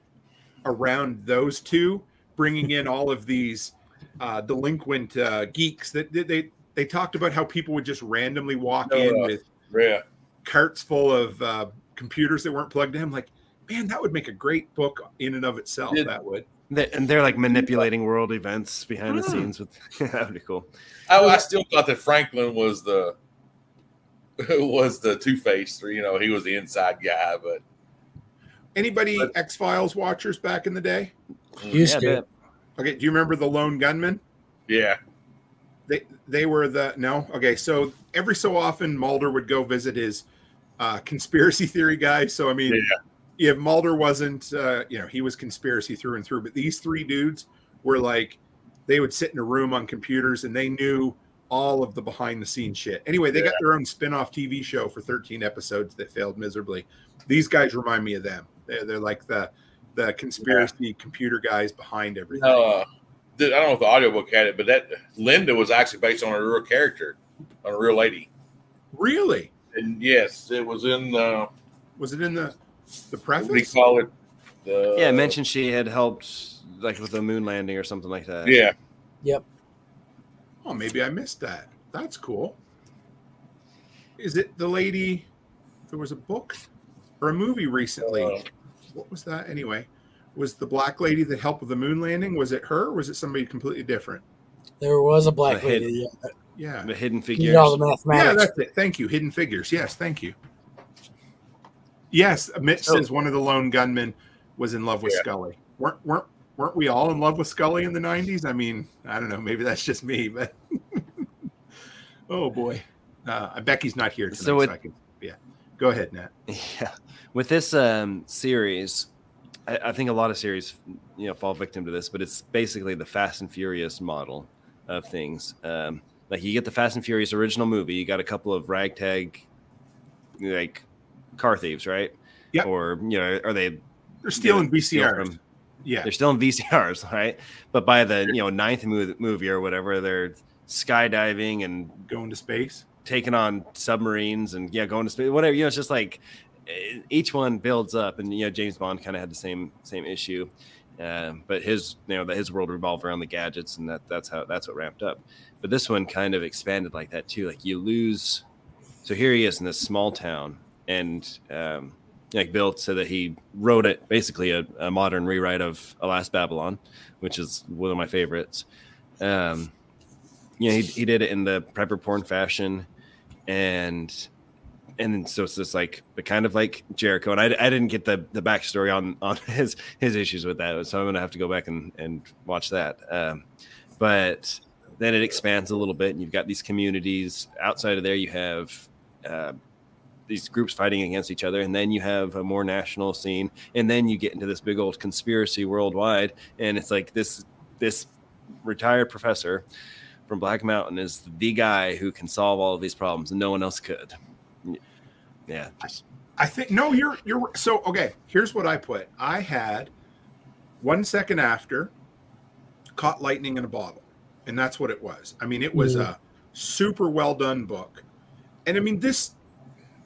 around those two, bringing in all of these delinquent geeks that they talked about how people would just randomly walk in with carts full of computers that weren't plugged in. I'm like, man, that would make a great book in and of itself. That would. And they're like manipulating world events behind the scenes. With that would be cool. I still thought that Franklin was the Two-Face, or he was the inside guy. But anybody X-Files watchers back in the day? Used to. Okay, do you remember the lone gunman? Yeah. They were no. Okay, so every so often Mulder would go visit his conspiracy theory guy. So I mean, if Mulder wasn't, he was conspiracy through and through. But these three dudes were like, they would sit in a room on computers and they knew all of the behind the scenes shit. Anyway, they got their own spin-off TV show for 13 episodes that failed miserably. These guys remind me of them. They're like the conspiracy computer guys behind everything. I don't know if the audiobook had it, but that Linda was actually based on a real character, on a real lady. Really? And yes, it was in. Was it in the preface? What do you call it? It mentioned she had helped, like with the moon landing or something like that. Yeah. Yep. Oh, maybe I missed that. That's cool. Is it the lady? There was a book or a movie recently. What was that anyway? Was the black lady that helped with the moon landing? Was it her? Or was it somebody completely different? There was a black lady. Yeah. The Hidden You Figures. did all the mathematics. Yeah, that's it. Thank you. Hidden Figures. Yes, thank you. Yes, Mitch says one of the lone gunmen was in love with Scully. Weren't we all in love with Scully in the 90s? I mean, I don't know. Maybe that's just me, but oh boy. Becky's not here tonight, so I can, Go ahead, Nat. Yeah. With this series, I think a lot of series, fall victim to this, but it's basically the Fast and Furious model of things. Like you get the Fast and Furious original movie, you got a couple of ragtag, like car thieves, right? Yeah. Or they're stealing VCRs. They're still in VCRs, right? But by the ninth movie or whatever, they're skydiving and going to space, taking on submarines, and going to space. Whatever, it's just like each one builds up, and James Bond kind of had the same issue, but his his world revolved around the gadgets, and that's what ramped up. But this one kind of expanded like that too. Like you lose. So here he is in this small town, and like Bill said that he wrote it basically a modern rewrite of Alas Babylon, which is one of my favorites. He did it in the prepper porn fashion, and so it's just like, but kind of like Jericho. And I didn't get the backstory on his issues with that, so I'm gonna have to go back and watch that. But then it expands a little bit, and you've got these communities outside of there. You have these groups fighting against each other, and then you have a more national scene, and then you get into this big old conspiracy worldwide, and it's like this retired professor from Black Mountain is the guy who can solve all of these problems, and no one else could. Yeah, I think no, you're so okay. Here's what I put. I had 1 second after caught lightning in a bottle, and that's what it was. I mean, it was a super well done book, and I mean this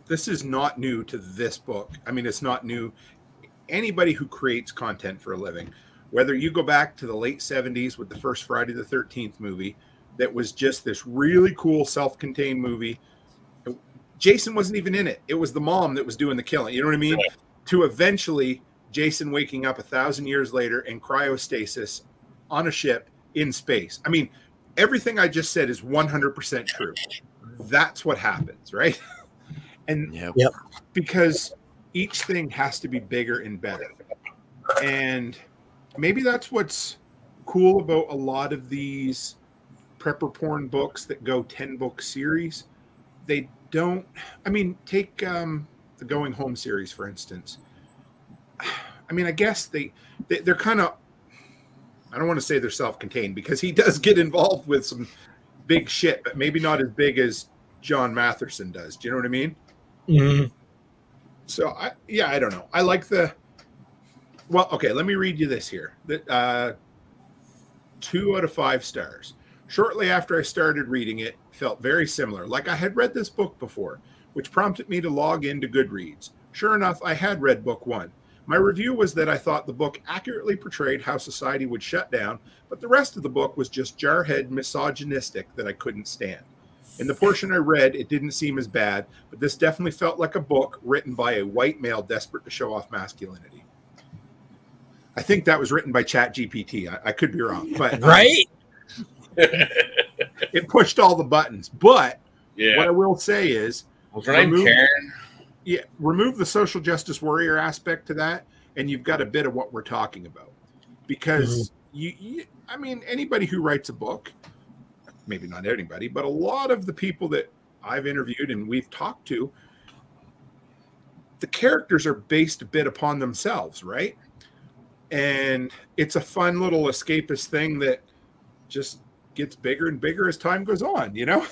is not new to this book. I mean, it's not new. Anybody who creates content for a living, whether you go back to the late 70s with the first Friday the 13th movie, that was just this really cool self-contained movie. Jason wasn't even in it. It was the mom that was doing the killing. You know what I mean? Yeah. To eventually Jason waking up 1,000 years later in cryostasis on a ship in space. I mean, everything I just said is 100% true. That's what happens, right? And because each thing has to be bigger and better. And maybe that's what's cool about a lot of these prepper porn books that go 10-book series. They don't, I mean, take the Going Home series, for instance. I mean, I guess they're kind of, I don't want to say they're self-contained, because he does get involved with some big shit, but maybe not as big as John Matherson does. Do you know what I mean? Mm-hmm. So I don't know. I like okay, let me read you this here. 2 out of 5 stars. Shortly after I started reading it, felt very similar, like I had read this book before, which prompted me to log into Goodreads. Sure enough, I had read book 1, My review was that I thought the book accurately portrayed how society would shut down, but the rest of the book was just jarhead misogynistic that I couldn't stand. In the portion I read, it didn't seem as bad, but this definitely felt like a book written by a white male desperate to show off masculinity. I think that was written by ChatGPT. I could be wrong, but Right? it pushed all the buttons. But what I will say is, what's her name? Karen? Yeah, remove the social justice warrior aspect to that, and you've got a bit of what we're talking about. Because I mean, anybody who writes a book, maybe not anybody, but a lot of the people that I've interviewed and we've talked to, the characters are based a bit upon themselves, right? And it's a fun little escapist thing that just gets bigger and bigger as time goes on, you know?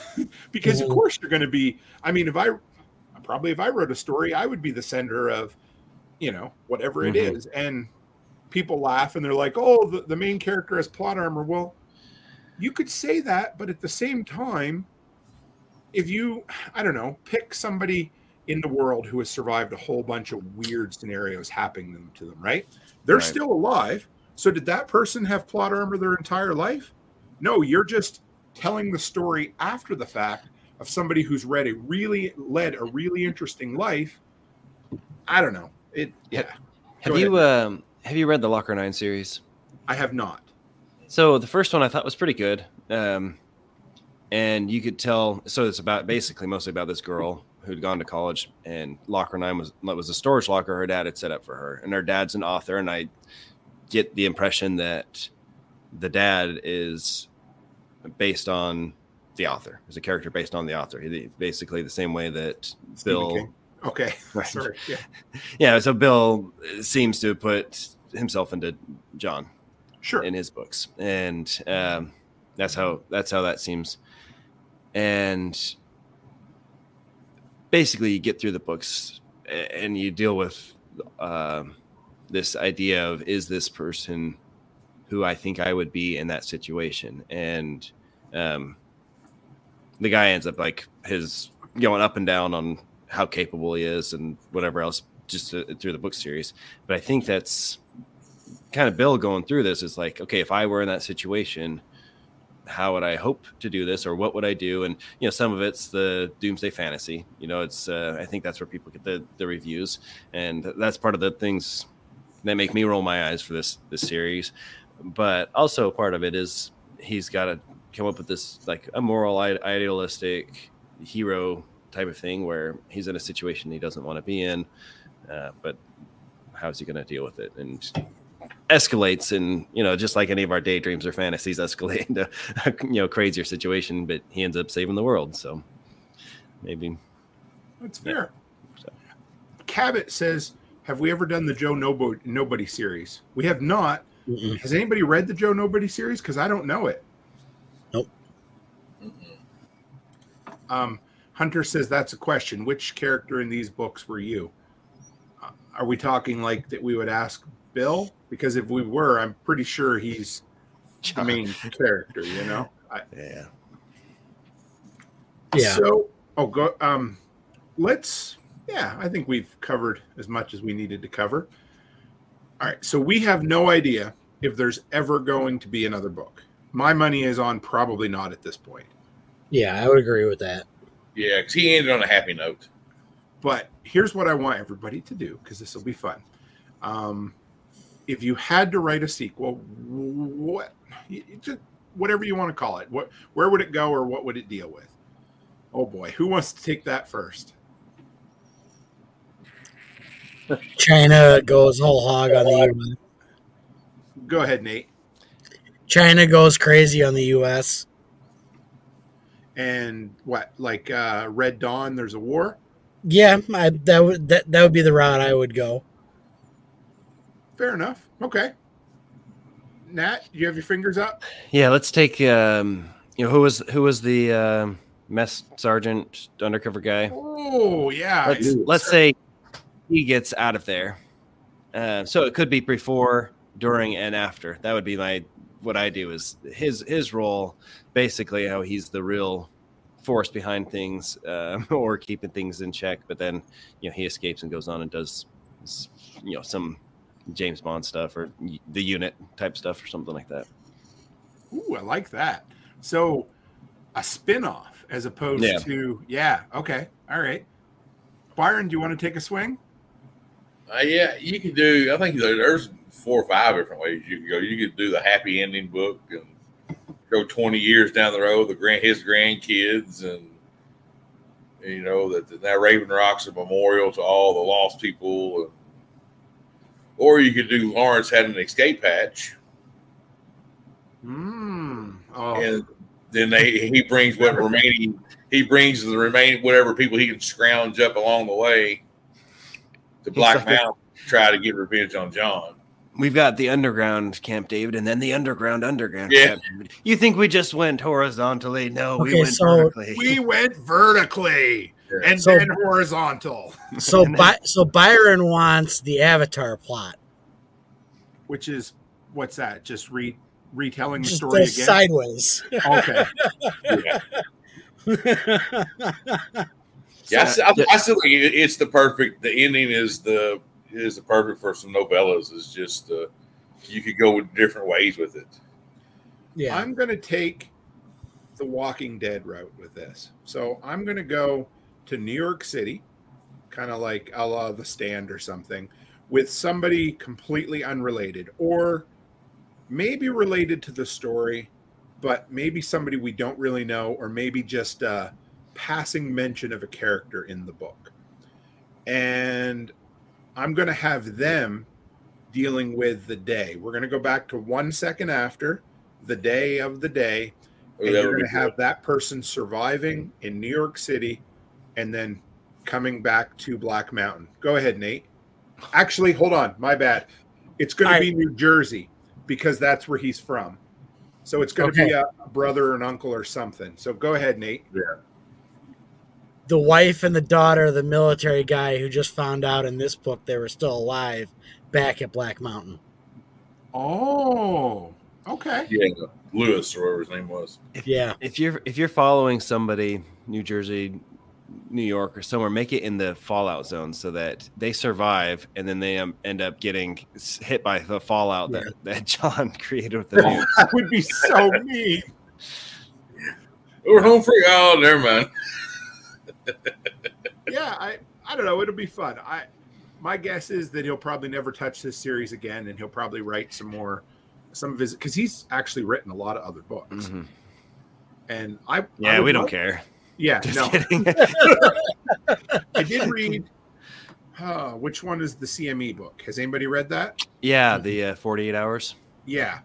Because of course you're going to be, I mean, if I wrote a story, I would be the center of, you know, whatever it is. And people laugh and they're like, oh, the main character has plot armor. Well, you could say that, but at the same time, if you, I don't know, pick somebody in the world who has survived a whole bunch of weird scenarios happening to them, right? They're still alive. So did that person have plot armor their entire life? No, you're just telling the story after the fact of somebody who's led a really interesting life. I don't know. Have you read the Locker 9 series? I have not. So the first one I thought was pretty good. And you could tell, so it's about basically mostly about this girl who'd gone to college, and Locker 9 was a storage locker her dad had set up for her. And her dad's an author, and I get the impression that the dad is based on the author. Is a character based on the author. Basically the same way that Bill. Okay. Right. Sorry. Yeah. Yeah. So Bill seems to put himself into John. Sure. In his books, and that's how that seems. And basically, you get through the books, and you deal with this idea of, is this person who I think I would be in that situation? And the guy ends up like his going up and down on how capable he is and whatever else, just through the book series. But I think that's kind of Bill going through this is like, okay, if I were in that situation, how would I hope to do this, or what would I do? And, you know, some of it's the doomsday fantasy, you know, it's, I think that's where people get the reviews, and that's part of the things that make me roll my eyes for this series. But also part of it is he's got to come up with this, like a moral, idealistic hero type of thing where he's in a situation he doesn't want to be in. But how's he going to deal with it? And escalates, and, you know, just like any of our daydreams or fantasies escalate into a, you know, crazier situation, but he ends up saving the world. So maybe that's fair. So. Cabot says, have we ever done the Joe Nobody series? We have not. Mm-mm. Has anybody read the Joe Nobody series? Because I don't know it. Nope. Hunter says, that's a question. Which character in these books were you? Are we talking like that we would ask Bill? Because if we were, I'm pretty sure he's the main character, you know? Yeah. So, I think we've covered as much as we needed to cover. All right. So we have no idea if there's ever going to be another book. My money is on probably not at this point. Yeah, I would agree with that. Yeah, because he ended on a happy note. But here's what I want everybody to do, because this will be fun. If you had to write a sequel, whatever you want to call it, where would it go, or what would it deal with? Oh boy, who wants to take that first? China goes whole hog on the U.S. Go ahead, Nate. China goes crazy on the U.S. And what, like Red Dawn? There's a war. Yeah, that would be the route I would go. Fair enough. Okay. Nat, you have your fingers up? Yeah, let's take who was the mess sergeant undercover guy? Oh, yeah. Let's say he gets out of there. So it could be before, during, and after. That would be what I do is his role, basically how he's the real force behind things, or keeping things in check. But then, you know, he escapes and goes on and does, you know, some James Bond stuff or the Unit type stuff or something like that. Ooh, I like that. So a spin-off as opposed to okay, all right. Byron, do you want to take a swing? Yeah, you could do. I think there's 4 or 5 different ways you could go. You could do the happy ending book and go 20 years down the road, his grandkids, and that Raven Rock's a memorial to all the lost people. Or you could do Lawrence had an escape hatch. And then he brings the remaining whatever people he can scrounge up along the way to Black Mountain to try to get revenge on John. We've got the underground Camp David and then the underground Camp David. You think we just went horizontally? No, we went vertically. We went vertically and then horizontal. So Byron wants the Avatar plot. Which is, what's that? Just retelling the story again? Sideways. Okay. I still think it's the perfect. The ending is the perfect for some novellas. It's just you could go with different ways with it. Yeah, I'm going to take the Walking Dead route with this. So I'm going to go to New York City, kind of like a la The Stand or something, with somebody completely unrelated, or maybe related to the story, but maybe somebody we don't really know, or maybe just a passing mention of a character in the book. And I'm going to have them dealing with the day. We're going to go back to 1 second after the day of the day, and you're going to have that person surviving in New York City and then coming back to Black Mountain. Go ahead, Nate. Actually, hold on. My bad. It's going to be New Jersey because that's where he's from. So it's going to be a brother or an uncle or something. So go ahead, Nate. Yeah. The wife and the daughter of the military guy who just found out in this book they were still alive back at Black Mountain. Oh, okay. Yeah, Lewis or whatever his name was. If you're following somebody, New Jersey, New York, or somewhere, make it in the fallout zone so that they survive and then they end up getting hit by the fallout that John created with the news. That would be so mean. We're home free. Oh, never mind. Yeah, I don't know. It'll be fun. My guess is that he'll probably never touch this series again, and he'll probably write some of his, because he's actually written a lot of other books. Mm-hmm. And we don't care. Yeah, just no. kidding. I did read. Which one is the CME book? Has anybody read that? Yeah, the 48 Hours. Yeah,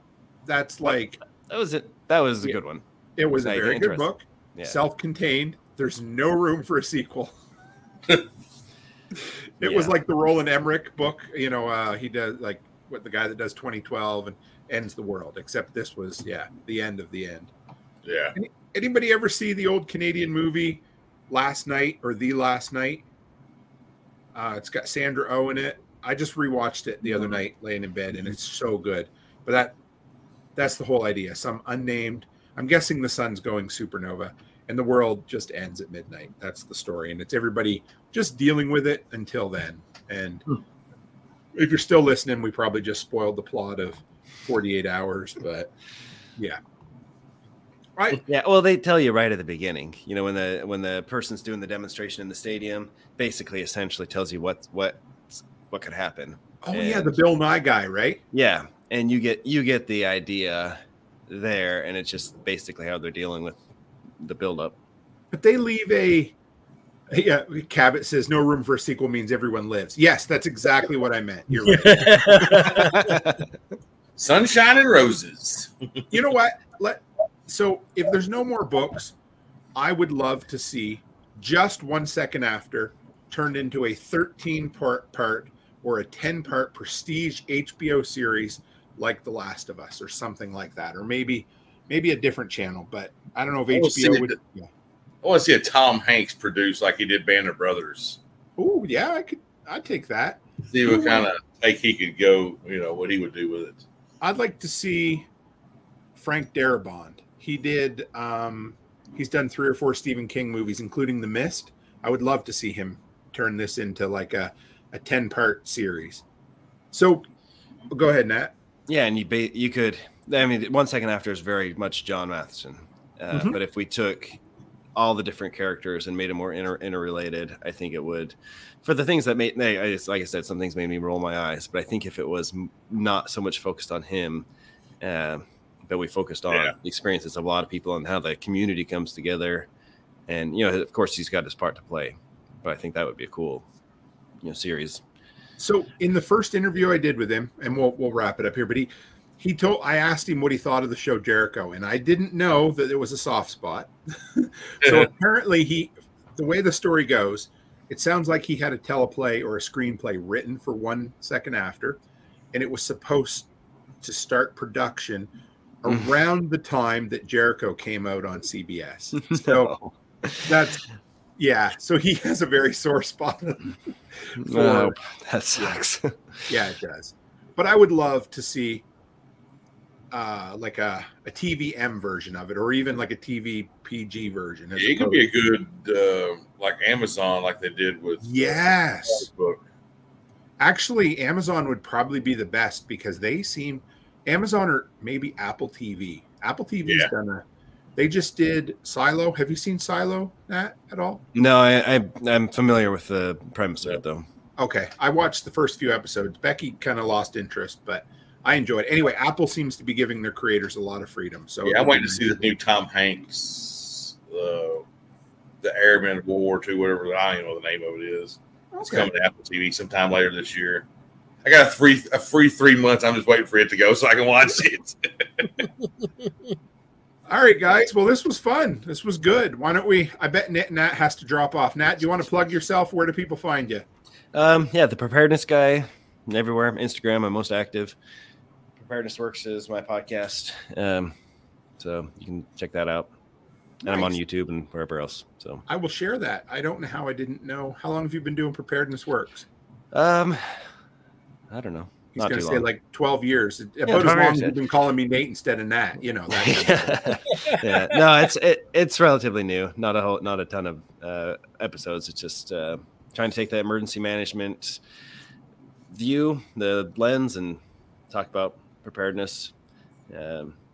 that's like that was it. That was a good one. It was a very good book. Yeah. Self-contained. There's no room for a sequel. It was like the Roland Emmerich book. He does like what the guy that does 2012 and ends the world. Except this was the end of the end. Yeah. Anybody ever see the old Canadian movie Last Night or The Last Night? It's got Sandra Oh in it. I just rewatched it the other night laying in bed, and it's so good. But that's the whole idea. Some unnamed, I'm guessing the sun's going supernova, and the world just ends at midnight. That's the story, and it's everybody just dealing with it until then. And if you're still listening, we probably just spoiled the plot of 48 Hours, but yeah. Right. Yeah, well, they tell you right at the beginning. When the person's doing the demonstration in the stadium, basically, essentially tells you what could happen. Oh, yeah, the Bill Nye guy, right? Yeah, and you get the idea there, and it's just basically how they're dealing with the buildup. But they leave Cabot says no room for a sequel means everyone lives. Yes, that's exactly what I meant. You're right. Sunshine and roses. You know what? So if there's no more books, I would love to see just 1 second after turned into a 13-part or a 10-part prestige HBO series like The Last of Us or something like that, or maybe a different channel. But I don't know if HBO would. I want to see a Tom Hanks produce like he did Band of Brothers. Oh yeah, I'd take that. See what kind of take he could go. What he would do with it. I'd like to see Frank Darabont. He did. He's done 3 or 4 Stephen King movies, including The Mist. I would love to see him turn this into like a 10-part series. So Go ahead, Nat. Yeah, and you could. I mean, 1 second after is very much John Matheson, but if we took all the different characters and made them more interrelated, I think it would. For the things that made, like I said, some things made me roll my eyes, but I think if it was not so much focused on him, but we focused on the experiences of a lot of people and how the community comes together, and of course, he's got his part to play, but I think that would be a cool, series. So in the first interview I did with him, and we'll wrap it up here, but I asked him what he thought of the show Jericho, and I didn't know that it was a soft spot. So apparently the way the story goes, it sounds like he had a teleplay or a screenplay written for 1 second after, and it was supposed to start production around the time that Jericho came out on CBS. So so he has a very sore spot. That sucks. Yeah, it does. But I would love to see like a TVM version of it, or even like a TV PG version. It could be a good like Amazon, like they did with Facebook. Actually, Amazon would probably be the best because Amazon or maybe Apple TV. Apple TV's they just did Silo. Have you seen Silo, Nat, at all? No, I'm familiar with the premise of it, though. Okay. I watched the first few episodes. Becky kind of lost interest, but I enjoyed it. Anyway, Apple seems to be giving their creators a lot of freedom. So I'm waiting to see the new Tom Hanks, the Airman of World War II, whatever. I don't even know what the name of it is. Okay. It's coming to Apple TV sometime later this year. I got a free 3 months. I'm just waiting for it to go so I can watch it. All right, guys. Well, this was fun. This was good. Why don't we? I bet Nat has to drop off. Nat, do you want to plug yourself? Where do people find you? The Preparedness Guy, everywhere. Instagram, I'm most active. Preparedness Works is my podcast, so you can check that out. And I'm on YouTube and wherever else. So I will share that. I don't know how I didn't know. How long have you been doing Preparedness Works? I don't know. He's going to say like 12 years. About as long as you've been calling me Nate instead of Nat. That kind of No, it's relatively new. Not a ton of episodes. It's just trying to take the emergency management view, the lens, and talk about preparedness.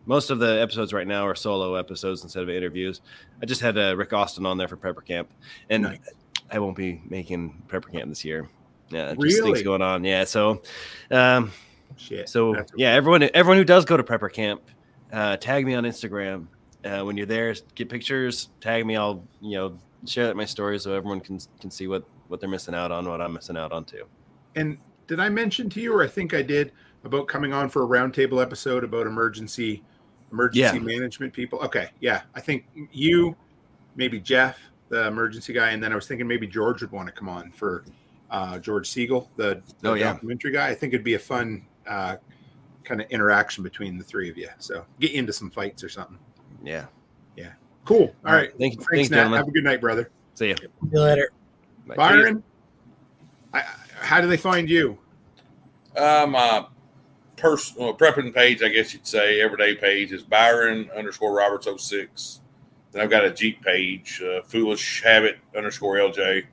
Most of the episodes right now are solo episodes instead of interviews. I just had Rick Austin on there for Prepper Camp, and I won't be making Prepper Camp this year. Yeah, just things going on. Yeah, so, everyone who does go to Prepper Camp, tag me on Instagram when you're there. Get pictures, tag me. I'll share that in my story so everyone can see what they're missing out on, what I'm missing out on too. And did I mention to you, or I think I did, about coming on for a roundtable episode about emergency management people? Okay, yeah, I think you, maybe Jeff, the emergency guy, and then I was thinking maybe George would want to come on for George Siegel, the documentary guy. I think it'd be a fun kind of interaction between the three of you. So get you into some fights or something. Yeah. Cool. All right. Thank you. Thanks, Nat. Have a good night, brother. See you. See you later. Byron, how do they find you? My personal prepping page, I guess you'd say, everyday page is Byron_Roberts06. Then I've got a Jeep page, Foolish Habit _LJ.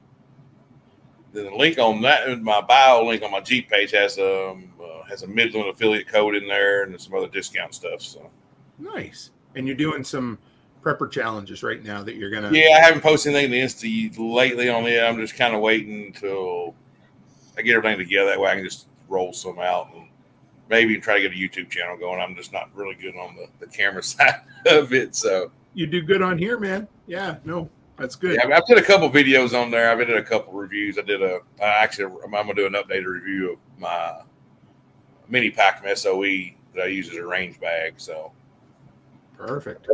Then the link on that, my bio link on my Jeep page has a Midland affiliate code in there and some other discount stuff. So nice. And you're doing some prepper challenges right now that you're gonna. Yeah, I haven't posted anything to Insta lately on it. I'm just kind of waiting until I get everything together. That way I can just roll some out and maybe try to get a YouTube channel going. I'm just not really good on the camera side of it. So you do good on here, man. Yeah, no. That's good. Yeah, I did a couple videos on there. I did a couple reviews. I'm gonna do an updated review of my mini pack from SOE that I use as a range bag. So perfect.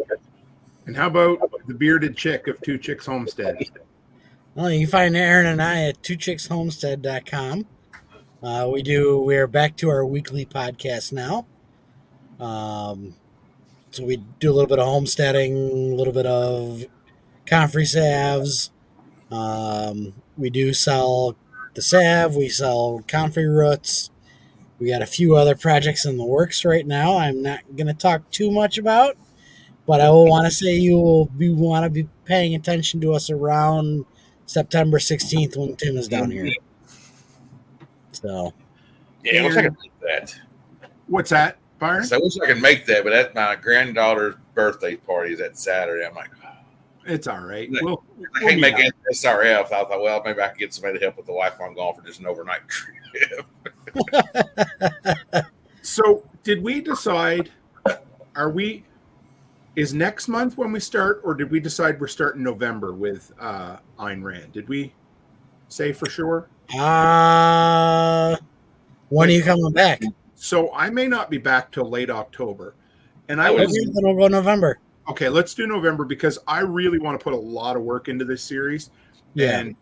And how about the bearded chick of Two Chicks Homestead? Well, you can find Aaron and I at twochickshomestead.com. We are back to our weekly podcast now. So we do a little bit of homesteading, a little bit of comfrey salves. We do sell the salve. We sell comfrey roots. We got a few other projects in the works right now I'm not going to talk too much about, but I will want to say you will want to be paying attention to us around September 16th when Tim is down here. So, yeah, looks like I think that. What's that, Byron? So I wish I could make that, but that's my granddaughter's birthday party is that Saturday. I'm like, oh. It's all right. I We'll can't make it. SRF. I thought, well, maybe I can get somebody to help with the wife while I'm gone for just an overnight trip. So, did we decide? Is next month when we start, or did we decide we're starting November with Ayn Rand? Did we say for sure? When are you coming back? So I may not be back till late October, and We'll go November. Okay, let's do November because I really want to put a lot of work into this series. Yeah. And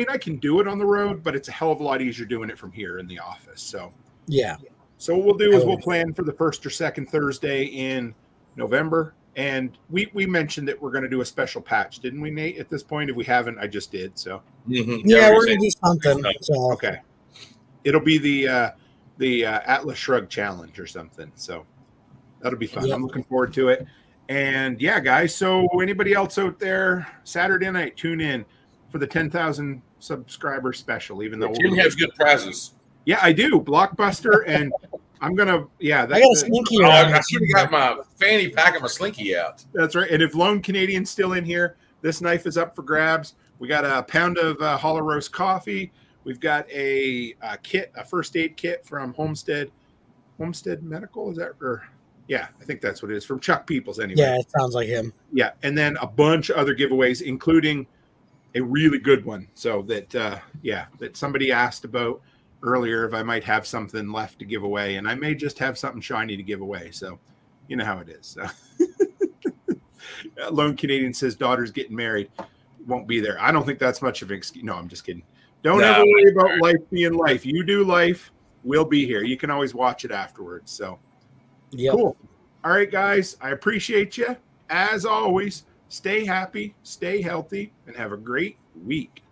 I can do it on the road, but it's a hell of a lot easier doing it from here in the office. So, yeah. So what we'll do is we'll plan for the first or second Thursday in November. And we mentioned that we're going to do a special patch, didn't we, Nate? At this point, if we haven't, I just did. So, yeah, we're going to do something. So. Okay. It'll be the Atlas Shrug Challenge or something. So that'll be fun. Yep. I'm looking forward to it. And yeah, guys, so anybody else out there, Saturday night, tune in for the 10,000 subscriber special, even though Tim has good prizes. Yeah, I do. Blockbuster, and I'm going to, I got a slinky. I should have got my fanny pack and my slinky out. That's right. And if Lone Canadian's still in here, this knife is up for grabs. We got a pound of hollow roast coffee. We've got a kit, a first aid kit from Homestead Medical. Is that, or yeah, I think that's what it is, from Chuck Peoples anyway. Yeah, it sounds like him. Yeah, and then a bunch of other giveaways, including a really good one. So that that somebody asked about earlier if I might have something left to give away, and I may just have something shiny to give away. So you know how it is. So. Lone Canadian says daughter's getting married, won't be there. I don't think that's much of an excuse. No, I'm just kidding. Don't ever worry about life being life. You do life, we'll be here. You can always watch it afterwards. So cool. All right, guys, I appreciate you. As always, stay happy, stay healthy, and have a great week.